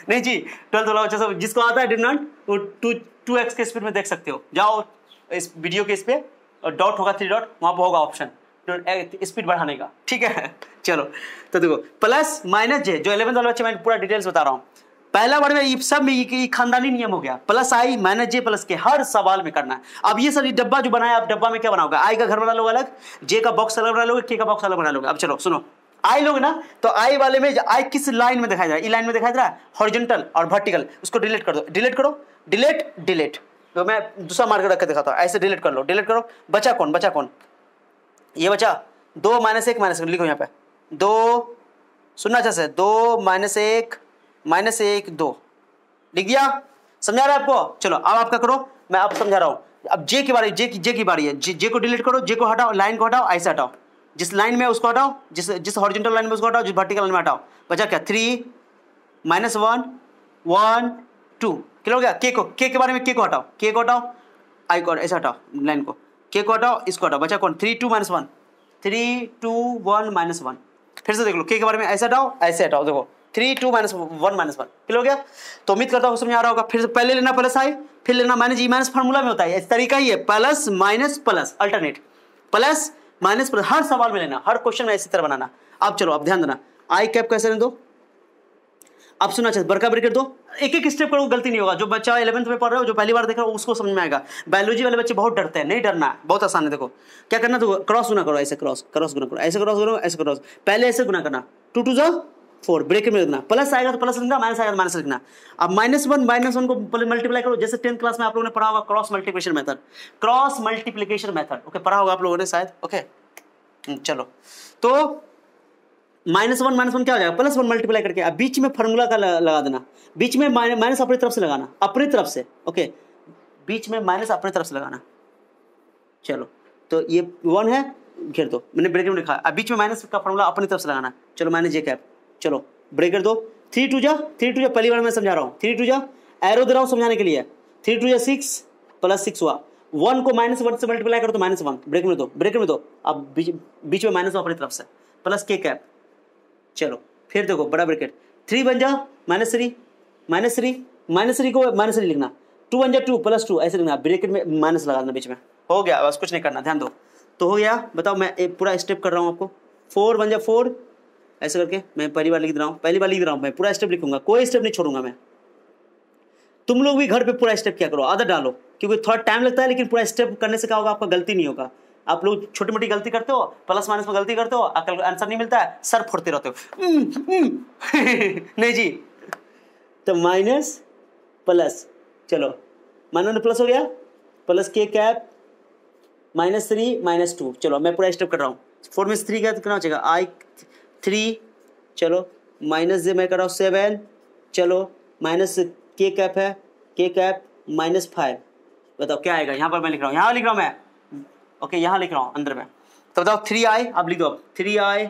नहीं जी, 12th वाला बच्चा सब जिसको आता है डिटर्मिनेंट, वो 2x के स्पीड में देख सकते हो। जाओ इस वीडियो के इस पे, और डॉट होगा 3 डॉट, वहां पर होगा ऑप्शन स्पीड बढ़ाने का, ठीक है। चलो तो देखो, प्लस -j, जो 11th वाले बच्चे, मैं पूरा डिटेल्स बता रहा हूँ। पहला बार में सब में ये खानदानी नियम हो गया, प्लस आई -j + k हर सवाल में करना है। अब ये सर डब्बा जो बनाया, आप डब्बा में क्या बनाओगे, आई का घर बना लोगे अलग, जे का बॉक्स अलग बना लोगे, के का बॉक्स अलग बना लोगे। अब चलो सुनो, आई लोगे ना, तो आई वाले में आई किस लाइन में दिखाई दे रहा है, ई लाइन में दिखाई दे रहा है, हॉरिजॉन्टल और वर्टिकल, उसको डिलीट कर दो, डिलीट। तो मैं दूसरा मार्कर रख के दिखाता हूँ, ऐसे डिलीट कर लो, डिलीट करो। बचा कौन, ये बचा 2 - 1 लिखो यहाँ पे, 2, सुनना अच्छा से, 2 - 1 2 लिख दिया, समझा रहा है आपको। चलो अब आप क्या करो, मैं आप समझा रहा हूँ। अब जे की बारी है, जे को डिलीट करो, जे को हटाओ, लाइन को हटाओ, ऐसे हटाओ, जिस लाइन में उसको हटाओ, जिस हॉरिजॉन्टल लाइन में उसको हटाओ, जिस वर्टिकल लाइन में हटाओ। बचा क्या, 3 - 1 1 2, क्लियर हो गया। के के बारे में, के को हटाओ, आई को ऐसे हटाओ, लाइन को, के को हटाओ, इसको हटाओ। बचा कौन, 3 2 - 1 3 2 1 -1। फिर से देख लो, के बारे में ऐसे हटाओ, देखो 3 2 - 1 -1, क्लियर हो गया। तो उम्मीद करता हूँ समझ आ रहा होगा। फिर से पहले लेना प्लस आई, फिर लेना -e- फार्मूला में होता है, इस तरीका ही है, plus minus plus, alternate plus minus plus, हर सवाल में लेना, हर क्वेश्चन में इसी तरह बनाना। अब चलो, अब ध्यान देना, आई कैप कैसे लें दो, अब सुना चाहिए, बरका ब्रेकेट दो, एक एक स्टेप करो, गलती नहीं होगा। जो बच्चा 11th में पढ़ रहे हो, जो पहली बार देख रहे हो, उसको समझ में आएगा। बायोलॉजी वाले बच्चे बहुत डरते हैं, नहीं डरना है, बहुत आसान है। देखो क्या करना, तो क्रॉस गुना करो, ऐसे क्रॉस गुना करो, ऐसे क्रॉस, पहले ऐसे गुना करना, 2 2 जा 4, ब्रेकेट में लिखना, प्लस आएगा तो प्लस लिखना, माइनस आएगा तो माइनस लिखना। अब -1 को मल्टीप्लाई करो, जैसे 10th क्लास में आप लोगों ने पढ़ा होगा क्रॉस मल्टीप्लिकेशन मेथड, ओके, पढ़ा होगा आप लोगों ने शायद, ओके। चलो तो -1 क्या हो जाएगा, +1 मल्टीप्लाई करके। अब बीच में फार्मूला का लगा देना, बीच में माइनस अपनी तरफ से लगाना, अपनी तरफ से, ओके, बीच में माइनस अपनी तरफ से लगाना। चलो तो ये 1 है, घेर दो, मैंने ब्रेकर में लिखा। अब बीच में माइनस का फार्मूला अपनी तरफ से लगाना। चलो माइनस जे कैप, चलो ब्रेकर दो, 3 2 जा, पहली बार मैं समझा रहा हूँ, 3 2 जा, एरो दे रहा हूँ समझाने के लिए, 3 2 जा 6 +6 हुआ, 1 को -1 से मल्टीप्लाई करो तो -1, ब्रेकर में दो, ब्रेकर में दो। अब बीच में माइनस अपनी तरफ से, प्लस के कैप। चलो फिर देखो बड़ा ब्रैकेट, 3 बन जा -3 को -3 लिखना, 2 बन जा 2 +2 ऐसे लिखना, ब्रैकेट में माइनस लगा देना बीच में। हो गया, बस कुछ नहीं करना, ध्यान दो। तो हो गया, बताओ, मैं एक पूरा स्टेप कर रहा हूँ आपको। 4 बन जा 4 ऐसे करके, मैं पहली बार लिख रहा हूँ, मैं पूरा स्टेप लिखूंगा, कोई स्टेप नहीं छोड़ूंगा मैं। तुम लोग भी घर पे पूरा स्टेप क्या करो, आदत डालो, क्योंकि थोड़ा टाइम लगता है, लेकिन पूरा स्टेप करने से क्या होगा, आपका गलती नहीं होगा। आप लोग छोटी मोटी गलती करते हो, प्लस माइनस में गलती करते हो, अकल आंसर नहीं मिलता है, सर फोड़ते रहते हो। नहीं जी, तो माइनस प्लस, चलो माइनस प्लस हो गया, प्लस के कैप -3 -2। चलो मैं पूरा स्टेप कर रहा हूँ, 4 में से 3 क्या कितना हो जाएगा, I3, चलो माइनस जे मैं कर रहा हूँ 7, चलो माइनस के कैप है, के कैप -5, बताओ क्या आएगा। यहाँ पर मैं लिख रहा हूँ, यहाँ लिख रहा हूँ मैं, ओके, यहाँ लिख रहा हूँ अंदर में। तो बताओ 3i, अब लिख दो, 3i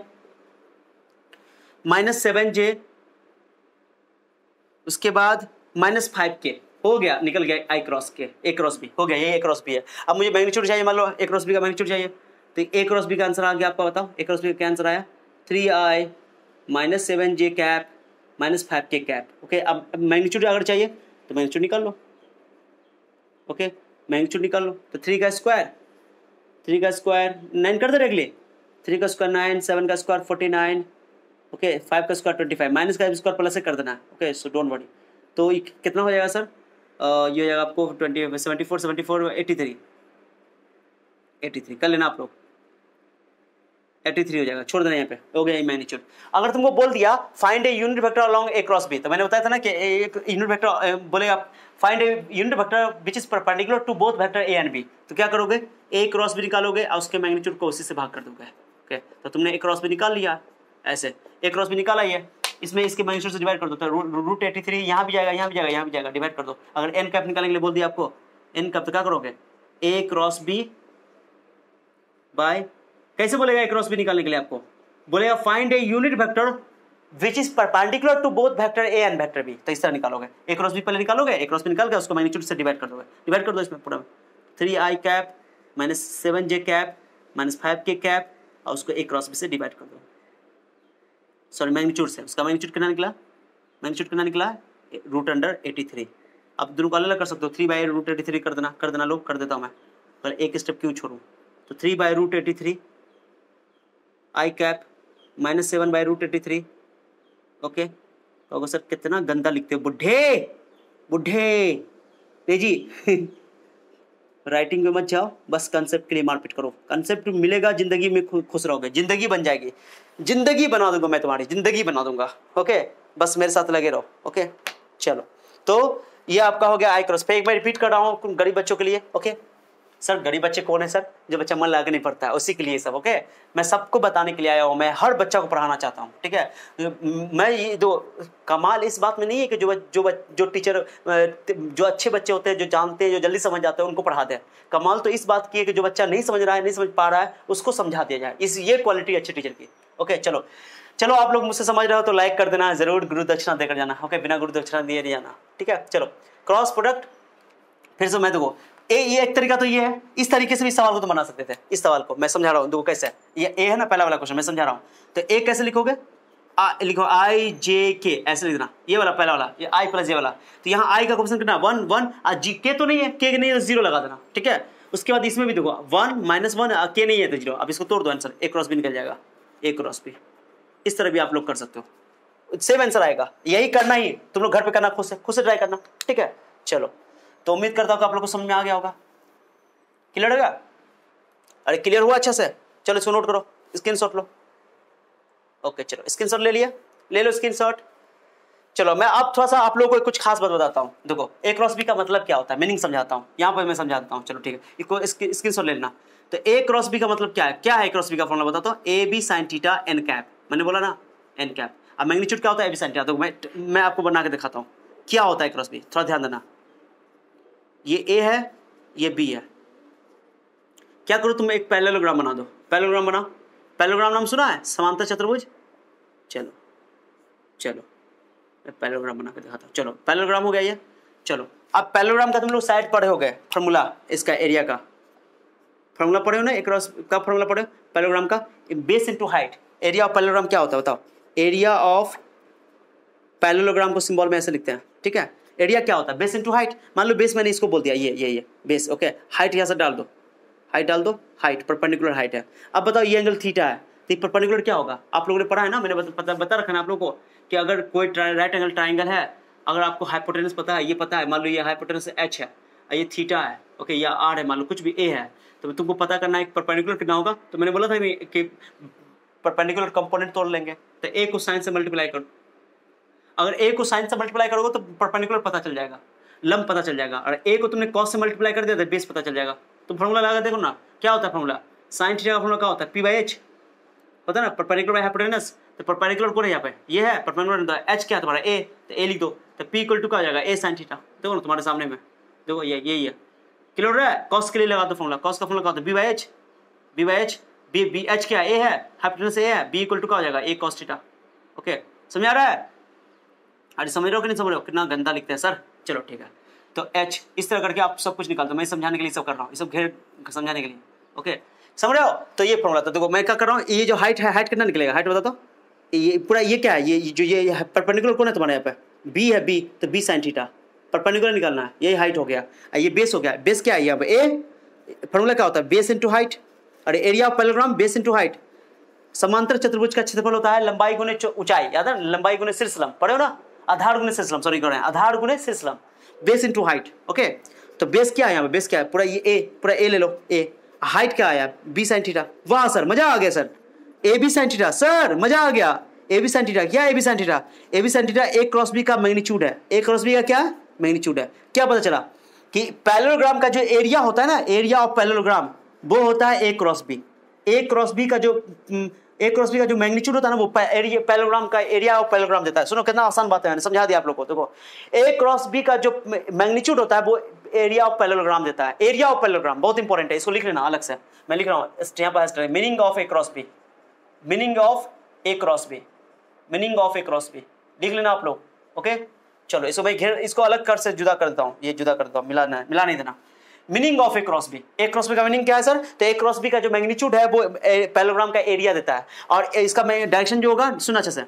-7j, उसके बाद -5k, हो गया, निकल गया a क्रॉस b, हो गया, ये a क्रॉस b है। अब मुझे मैग्नीट्यूड चाहिए, मान लो a क्रॉस b का मैग्नीट्यूड चाहिए, तो a क्रॉस b का आंसर आ गया आपका, बताओ a क्रॉस b का क्या आंसर आया, 3i -7j cap -5k cap. Okay, अब मैग्नीट्यूड अगर चाहिए तो मैग्नीट्यूड निकाल लो, ओके, मैग्नीट्यूड निकाल लो। तो 3 का स्क्वायर 9 कर दे रेगली, 3 का स्क्वायर 9, 7 का स्क्वायर 49, ओके, 5 का स्क्वायर 25, माइनस का स्क्वायर प्लस से कर देना, ओके, सो डोंट वरी। तो कितना हो जाएगा सर, ये हो जाएगा आपको 20 74 83 कर लेना आप लोग, 83 हो जाएगा, छोड़ देना यहाँ पे, हो गया मैग्नीट्यूड। अगर तुमको बोल दिया find a unit vector along A cross B, तो मैंने बताया था ना कि एक यूनिट वेक्टर बोलेगा find a unit vector which is perpendicular to both vector A and B, तो क्या करोगे, ए क्रॉस बी निकालोगे और उसके मैग्नीट्यूड को उसी से भाग कर दोगे। ओके, तो तुमने ए क्रॉस बी निकाल लिया, ऐसे ए क्रॉस बी निकाला, ये इसमें इसके मैग्नीट्यूड से डिवाइड कर दो, तो √83 यहाँ भी जाएगा, यहाँ भी जाएगा, यहाँ भी जाएगा, डिवाइड कर दो। अगर एन कैप निकालने के लिए बोल दिया आपको, एन कैप, तो क्या करोगे, ए क्रॉस बी बाय, कैसे बोलेगा ए क्रॉस बी निकालने के लिए आपको, बोलेगा find a unit vector which is perpendicular to both vector A and vector B, तो इस तरह निकालोगे, ए क्रॉस बी पहले निकालोगे, ए क्रॉस बी निकाल के उसको मैग्नीट्यूड से डिवाइड कर दोगे, डिवाइड कर दो इसमें पूरा, 3i cap -7j cap -5k cap, और उसको ए क्रॉस बी से डिवाइड कर दो, सॉरी मैग्नीट्यूड से, उसका मैग्नीट्यूड कितना निकला, √83। अब दोनों को अलग कर सकते हो, 3/√83 कर देना लोग, कर देता हूँ मैं, पर एक स्टेप क्यों छोड़ूं, तो 3/√83 i कैप -7/√83, ओके। तो सर कितना गंदा लिखते हो बुढ़े नहीं जी। राइटिंग में मत जाओ, बस कंसेप्ट के लिए मारपीट करो, कंसेप्ट मिलेगा, जिंदगी में खुश रहोगे, जिंदगी बन जाएगी, जिंदगी बना दूंगा मैं, तुम्हारी जिंदगी बना दूंगा, ओके, बस मेरे साथ लगे रहो, ओके। चलो, तो ये आपका हो गया आई क्रॉस। पे एक बार रिपीट कर रहा हूँ गरीब बच्चों के लिए, ओके। सर गरीब बच्चे कौन है सर, जो बच्चा मन लगा के नहीं पढ़ता है, उसी के लिए सब, ओके। मैं सबको बताने के लिए आया हूँ, मैं हर बच्चा को पढ़ाना चाहता हूँ, ठीक है। मैं ये जो कमाल इस बात में नहीं है कि जो टीचर जो अच्छे बच्चे होते हैं, जो जानते हैं, जो जल्दी समझ जाते हैं, उनको पढ़ा दें। कमाल तो इस बात की है कि जो बच्चा नहीं समझ रहा है, नहीं समझ पा रहा है, उसको समझा दिया जाए, ये क्वालिटी अच्छे टीचर की, ओके। चलो आप लोग मुझसे समझ रहे हो तो लाइक कर देना, जरूर गुरु दक्षिणा देकर जाना, ओके, बिना गुरु दक्षिणा दिए नहीं जाना, ठीक है। चलो क्रॉस प्रोडक्ट फिर से मैं देखो, ये एक तरीका तो ये है, इस तरीके से भी सवाल को तो बना सकते थे। इस सवाल को मैं समझा रहा हूँ, देखो कैसे है, ये ए है ना पहला वाला क्वेश्चन, मैं समझा रहा हूँ। तो ए कैसे लिखोगे, लिखो IJK ऐसे लिखना, ये वाला पहला वाला, ये I प्लस ये वाला। तो यहाँ I का क्वेश्चन कितना 1 जी, के तो नहीं है, के नहीं है तो 0 लगा देना, ठीक है। उसके बाद इसमें भी देखो 1 -1 के नहीं है तो 0, अब इसको तोड़ दो, आंसर ए क्रॉस बी निकल जाएगा, ए क्रॉस बी। इस तरह भी आप लोग कर सकते हो, सेम आंसर आएगा। यही करना ही तुम लोग घर पे करना, खुद से ट्राई करना, ठीक है। चलो, तो उम्मीद करता हूँ कि आप लोग को समझ में आ गया होगा, क्लियर होगा। अरे क्लियर हुआ अच्छा से, चलो इसको नोट करो, स्क्रीनशॉट लो, ओके। चलो स्क्रीनशॉट ले लो स्क्रीनशॉट। चलो मैं अब थोड़ा सा आप लोगों को कुछ खास बात बताता हूँ। देखो ए क्रॉस बी का मतलब क्या होता है, मीनिंग समझाता हूँ, यहाँ पर मैं समझा देता हूँ, चलो ठीक है, इसको स्क्रीनशॉट ले लेना। तो ए क्रॉस बी का मतलब क्या है ए क्रॉस बी का फॉर्मूला बताता हूँ, AB sin theta n cap, मैंने बोला ना एन कैप। अब मैग्नीट्यूड क्या होता है, ए बी साइन थीटा। तो मैं आपको बना के दिखाता हूँ क्या होता है क्रॉस बी, थोड़ा ध्यान देना। ये ए है, ये बी है। क्या करो, तुम एक पैरेललोग्राम बना दो। पैरेललोग्राम बनाओ। पैरेललोग्राम नाम सुना है, समांतर चतुर्भुज। चलो चलो मैं पैरेललोग्राम बना के दिखाता हूँ। चलो पैरेललोग्राम हो गया ये। चलो अब पैरेललोग्राम का तुम लोग साइड पढ़े हो गए, फार्मूला इसका एरिया का फार्मूला पढ़े हो ना, एक क्रॉस का फार्मूला पढ़े हो पैरेललोग्राम का, base into height. Area of parallelogram क्या होता है बताओ। एरिया ऑफ पैरेललोग्राम को सिंबल में ऐसे लिखते हैं, ठीक है। एरिया क्या होता है, बेस इनटू हाइट। मान लो बेस मैंने इसको बोल दिया, ये बेस, ओके। हाइट यहाँ से डाल दो, हाइट डाल दो, हाइट परपेंडिकुलर हाइट है। अब बताओ ये एंगल थीटा है, तो परपेंडिकुलर क्या होगा, आप लोगों ने पढ़ा है ना, मैंने बता रखा है आप लोगों को कि अगर कोई राइट एंगल ट्राइंगल है, अगर आपको हाइपोटेनस पता है, ये पता है, मान लो ये हाइपोटेनस एच है, ये थीटा है, ओके, या आर है, मान लो कुछ भी ए है, तो तुमको पता करना है परपेंडिकुलर कितना होगा। तो मैंने बोला था कि परपेंडिकुलर कंपोनेंट तोड़ लेंगे, तो ए को साइन से मल्टीप्लाई करो। अगर ए को साइन से मल्टीप्लाई करोगे तो परपेंडिकुलर पता चल जाएगा, लंब पता चल जाएगा। और ए को तुमने कॉस से मल्टीप्लाई कर दिया तो बेस पता चल जाएगा। तुम फॉर्मूला लगा देखो ना, क्या होता है फॉर्मूला, साइन थीटा का फॉर्मूला क्या होता है, पी बाई एच होता है ना, परपेंडिकुलर बाई हाइपोटेनस। तो परपेंडिकुलर कौन है यहाँ पे, ये है परपेंडिकुलर, एच क्या है तुम्हारा ए, तो ए लिख दो, तो पी इक्वल टू क्या हो जाएगा, ए साइन थीटा। देखो ना तुम्हारे सामने में, देखो यही है, क्लियर हो रहा है। कॉस के लिए लगा दो फॉर्मूला, कॉस का फॉर्मूला क्या होता है, B by H, B by H, B H क्या है, ए है, हाइपोटेनस ए है, बी इक्वल टू क्या हो जाएगा, ए कॉस थीटा। ओके समझ आ रहा है, अरे समझ रहे हो कि नहीं समझ रहे हो, कितना गंदा लिखते हैं सर। चलो ठीक है, तो एच इस तरह करके आप सब कुछ निकाल दो, मैं समझाने के लिए सब कर रहा हूँ, ये सब घेर समझाने के लिए, ओके समझ रहे हो। तो ये फॉर्मूला, तो देखो मैं क्या कर रहा हूँ, ये जो हाइट है, हाइट कितना निकलेगा, हाइट बता दो। ये पूरा ये क्या है, ये जो ये परपेंडिकुलर कौन है तुम्हारे यहाँ पे, बी है, बी, तो बी साइन थीटा, परपेंडिकुलर निकालना है, यही हाइट हो गया। ये बेस हो गया, बेस क्या है यहाँ पे, ए, फॉर्मूला क्या होता है, बेस इंटू हाइट। अरे area of parallelogram base into height. समांतर चतुर्भुज का क्षेत्रफल होता है लंबाई गुने ऊंचाई, याद है, लंबाई गुने शीर्षलंब, पढ़े हो ना, आधार गुने शीर्षलंब, सॉरी कर रहे हैं, आधार गुने शीर्षलंब, बेस इंटू हाइट। ओके तो बेस क्या है यहाँ पे, बेस क्या है, पूरा ये ए, पूरा ए ले लो, ए, हाइट क्या आया, बी साइन थीटा। वाह सर मजा आ गया sir, A B sine theta, sir मजा आ गया। ए बी साइन थीटा क्या है, A B sine theta, A B sine theta A cross B का मैग्नीट्यूड है, ए क्रॉस बी का क्या मैग्नीट्यूड है। क्या पता चला कि पैरेललोग्राम का जो एरिया होता है ना, एरिया ऑफ पैरेललोग्राम, वो होता है A cross B. A cross B का जो मैग्नीट्यूड होता है ना, वो पैरेललोग्राम का एरिया ऑफ पैरेललोग्राम देता है। सुनो कितना आसान बात है, मैंने समझा दिया आप लोगों को। देखो ए क्रॉस बी का जो मैग्नीट्यूड होता है वो एरिया ऑफ पैरेललोग्राम देता है। एरिया ऑफ पैरेललोग्राम बहुत इंपॉर्टेंट है, इसको लिख लेना अलग से, मैं लिख रहा हूँ यहाँ पर, meaning of A cross B, meaning of A cross B, meaning of A cross B लिख लेना आप लोग। ओके चलो इसको भाई घेर, इसको अलग कर से जुदा कर देता हूँ, ये जुदा कर देता हूँ, मिला नहीं देना। Meaning of A cross B, A cross B का मीनिंग क्या है सर, तो ए क्रॉस बी का जो मैग्नीट्यूड है वो पैरेललोग्राम का एरिया देता है, और इसका डायरेक्शन जो होगा, सुना अच्छे से,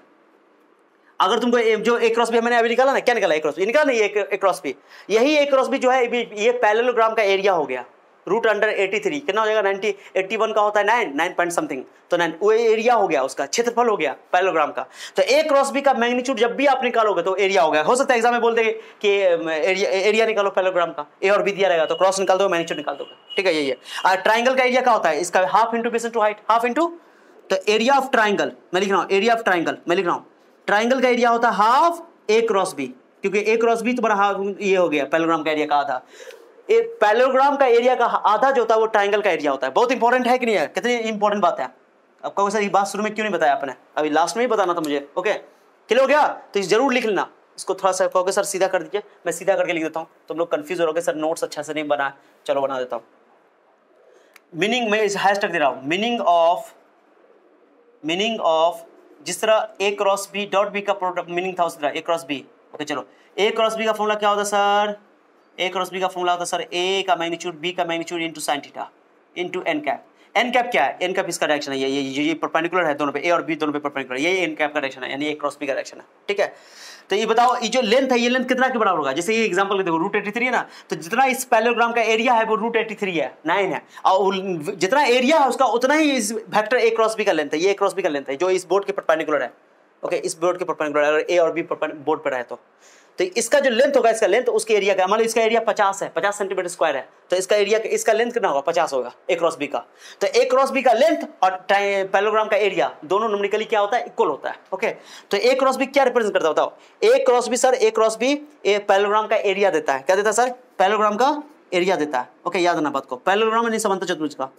अगर तुमको जो ए क्रॉस बी मैंने अभी निकाला ना, क्या निकाला, ए क्रॉस बी निकाला नहीं, ए क्रॉस बी, यही ए क्रॉस बी जो है ये पैरेललोग्राम का एरिया हो गया। रूट अंडर 83 कितना हो जाएगा, 90, 81 का होता है 9 पॉइंट समथिंग, तो 9 वो एरिया हो गया, उसका क्षेत्रफल हो गया पैरेललोग्राम का। तो ए क्रॉस बी का मैग्नीट्यूड जब भी आप निकालोगे तो एरिया हो गया। हो सकता है एग्जाम में बोल देंगे कि एरिया निकालो पैरेललोग्राम का, ए और बी दिया रहेगा तो क्रॉस निकाल दो, मैग्नीट्यूड निकाल दोगे, ठीक है यही है। और ट्राइंगल का एरिया क्या होता है, इसका half into base into height, half into, तो एरिया ऑफ ट्राइंगल मैं लिख रहा हूँ, एरिया ऑफ ट्राइंगल मैं लिख रहा हूँ, ट्राइंगल का एरिया होता है हाफ ए क्रॉस बी, क्योंकि ए क्रॉस बी तुम्हारा हाफ ये हो गया पैरेललोग्राम का एरिया का आधा। पैरेललोग्राम का एरिया का आधा जो होता है वो ट्राइंगल का एरिया होता है। बहुत इंपॉर्टेंट है कि नहीं है, कितनी इंपॉर्टेंट बात है। अब कहोगे सर ये बात शुरू में क्यों नहीं बताया आपने, अभी लास्ट में ही बताना था मुझे। ओके क्लियर हो गया, तो जरूर लिख लेना इसको, थोड़ा सा कहोगे सर सीधा कर दीजिए, मैं सीधा करके लिख देता हूँ, तुम लोग कंफ्यूज हो रहोगे सर नोट्स अच्छा से नहीं बना, चलो बना देता हूँ। मीनिंग में हैशटैग दे रहा हूँ, मीनिंग ऑफ जिस तरह A cross B dot B का प्रोडक्ट मीनिंग था उस तरह ए क्रॉस बी। ओके चलो ए क्रॉस बी का फॉर्मूला क्या होता है सर, ए क्रॉस बी का फॉर्मूला होता है सर ए का मैग्नीट्यूड बी का magnitude into sine theta into n cap. N cap क्या है, एन कैप इसका डायरेक्शन है, ये परपेंडिकुलर है दोनों पे, ए और बी दोनों पे परपेंडिकुलर, ये एन कैप का डायरेक्शन है, यानी ए क्रॉस बी का डायरेक्शन है, ठीक है। तो ये बताओ ये जो लेंथ है, ये लेंथ कितना के बराबर होगा, जैसे ये एग्जांपल देखो रूट 83 है ना, तो जितना इस पैरेललोग्राम का एरिया है वो रूट 83 है, 9 है, और जितना एरिया है उसका उतना ही इस वेक्टर ए क्रॉस बी का लेंथ है, ये ए क्रॉस बी का लेंथ है जो इस बोर्ड के परपेंडिकुलर है। ओके इस बोर्ड के परपेंडिकुलर, अगर ए और बी बोर्ड पर है तो इसका जो लेंथ होगा, इसका लेंथ उसके एरिया का, मान लो इसका एरिया 50 है, 50 सेंटीमीटर स्क्वायर है, तो इसका एरिया, इसका लेंथ कितना होगा, 50 होगा ए क्रॉस बी का। तो ए क्रॉस बी का लेंथ और पैरेललोग्राम का एरिया दोनों न्यूमेरिकली क्या होता है, इक्वल होता है। ओके तो ए क्रॉस बी क्या रिप्रेजेंट करता है बताओ, A cross B sir, A cross B A parallelogram का एरिया देता है, क्या देता है सर, पैरेललोग्राम का एरिया देता है। ओके याद रखना बात को, पैरेललोग्राम यानी समांतर चतुर्भुज का।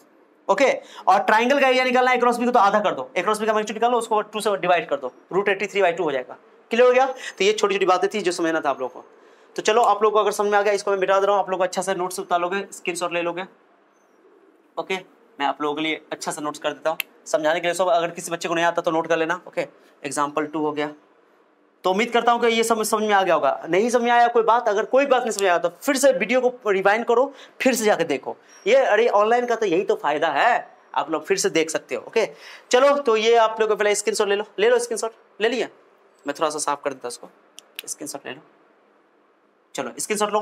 ओके। और ट्राइंगल का एरिया निकालना है ए क्रॉस बी को, तो आधा कर दो, ए क्रॉस बी का मैग्नीट्यूड निकालो, उसको 2 से डिवाइड कर दो, √83/2 हो जाएगा। क्लियर हो गया? तो ये छोटी छोटी बातें थी जो समझना था आप लोगों को। तो चलो आप लोगों को अगर समझ में आ गया, इसको मैं मिटा दे रहा हूँ, आप लोग अच्छा से नोट्स उतार लोगे, स्क्रीनशॉट ले लोगे। ओके, मैं आप लोगों के लिए अच्छा सा नोट्स कर देता हूँ समझाने के लिए। सब अगर किसी बच्चे को नहीं आता तो नोट कर लेना। ओके, एग्जाम्पल 2 हो गया। तो उम्मीद करता हूँ कि ये समझ में आ गया होगा। नहीं समझ में आया कोई बात, अगर कोई बात नहीं समझ आया तो फिर से वीडियो को रिवाइंड करो, फिर से जाकर देखो। ये अरे ऑनलाइन का तो यही तो फायदा है, आप लोग फिर से देख सकते हो। ओके चलो, तो ये आप लोग पहले स्क्रीनशॉट ले लो स्क्रीनशॉट ले लिया। मैं थोड़ा सा साफ कर देता उसको, स्क्रीनशॉट ले लो। चलो स्क्रीनशॉट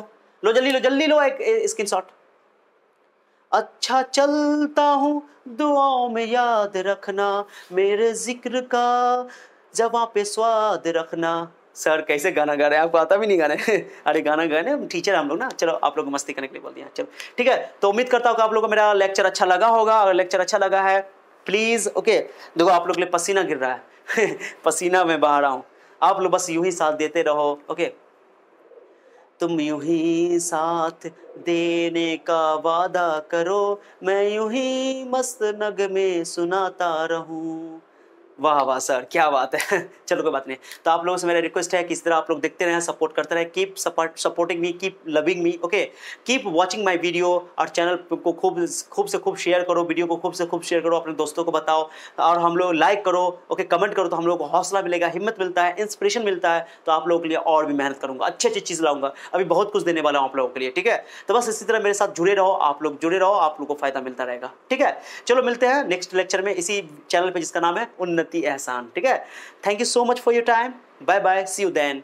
लो जल्दी लो एक स्क्रीनशॉट। अच्छा चलता हूँ दुआओं में याद रखना, मेरे जिक्र का जवां पे स्वाद रखना। सर कैसे गाना गा रहे हैं, आपको आता भी नहीं गाने अरे गाना गाने, टीचर हम लोग ना। चलो आप लोग को मस्ती करने के लिए बोल दिया। चलो ठीक है, तो उम्मीद करता हूँ कि आप लोगों को मेरा लेक्चर अच्छा लगा होगा। अगर लेक्चर अच्छा लगा है प्लीज, ओके देखो आप लोग के लिए पसीना गिर रहा है पसीना में बहा रहा हूँ, आप लोग बस यूं ही साथ देते रहो। ओके, तुम यूं ही साथ देने का वादा करो, मैं यूं ही मस्त नगमे सुनाता रहूं। वाह वाह सर, क्या बात है चलो कोई बात नहीं। तो आप लोगों से मेरा रिक्वेस्ट है कि इस तरह आप लोग देखते रहें, सपोर्ट करते रहें, keep supporting me, keep loving me. Okay, keep watching my video. और चैनल को खूब से खूब शेयर करो, वीडियो को खूब से खूब शेयर करो, अपने दोस्तों को बताओ, और हम लोग लाइक करो। ओके, कमेंट करो, तो हम लोग को हौसला मिलेगा, हिम्मत मिलता है, इंस्पिरेशन मिलता है। तो आप लोगों के लिए और भी मेहनत करूंगा, अच्छी अच्छी चीज़ लाऊंगा, अभी बहुत कुछ देने वाला हूँ आप लोगों के लिए। ठीक है, तो बस इसी तरह मेरे साथ जुड़े रहो, आप लोग जुड़े रहो, आप लोग को फायदा मिलता रहेगा। ठीक है, चलो मिलते हैं नेक्स्ट लेक्चर में इसी चैनल पे जिसका नाम है उन्नति एहसान। ठीक है, thank you so much for your time, bye bye, see you then.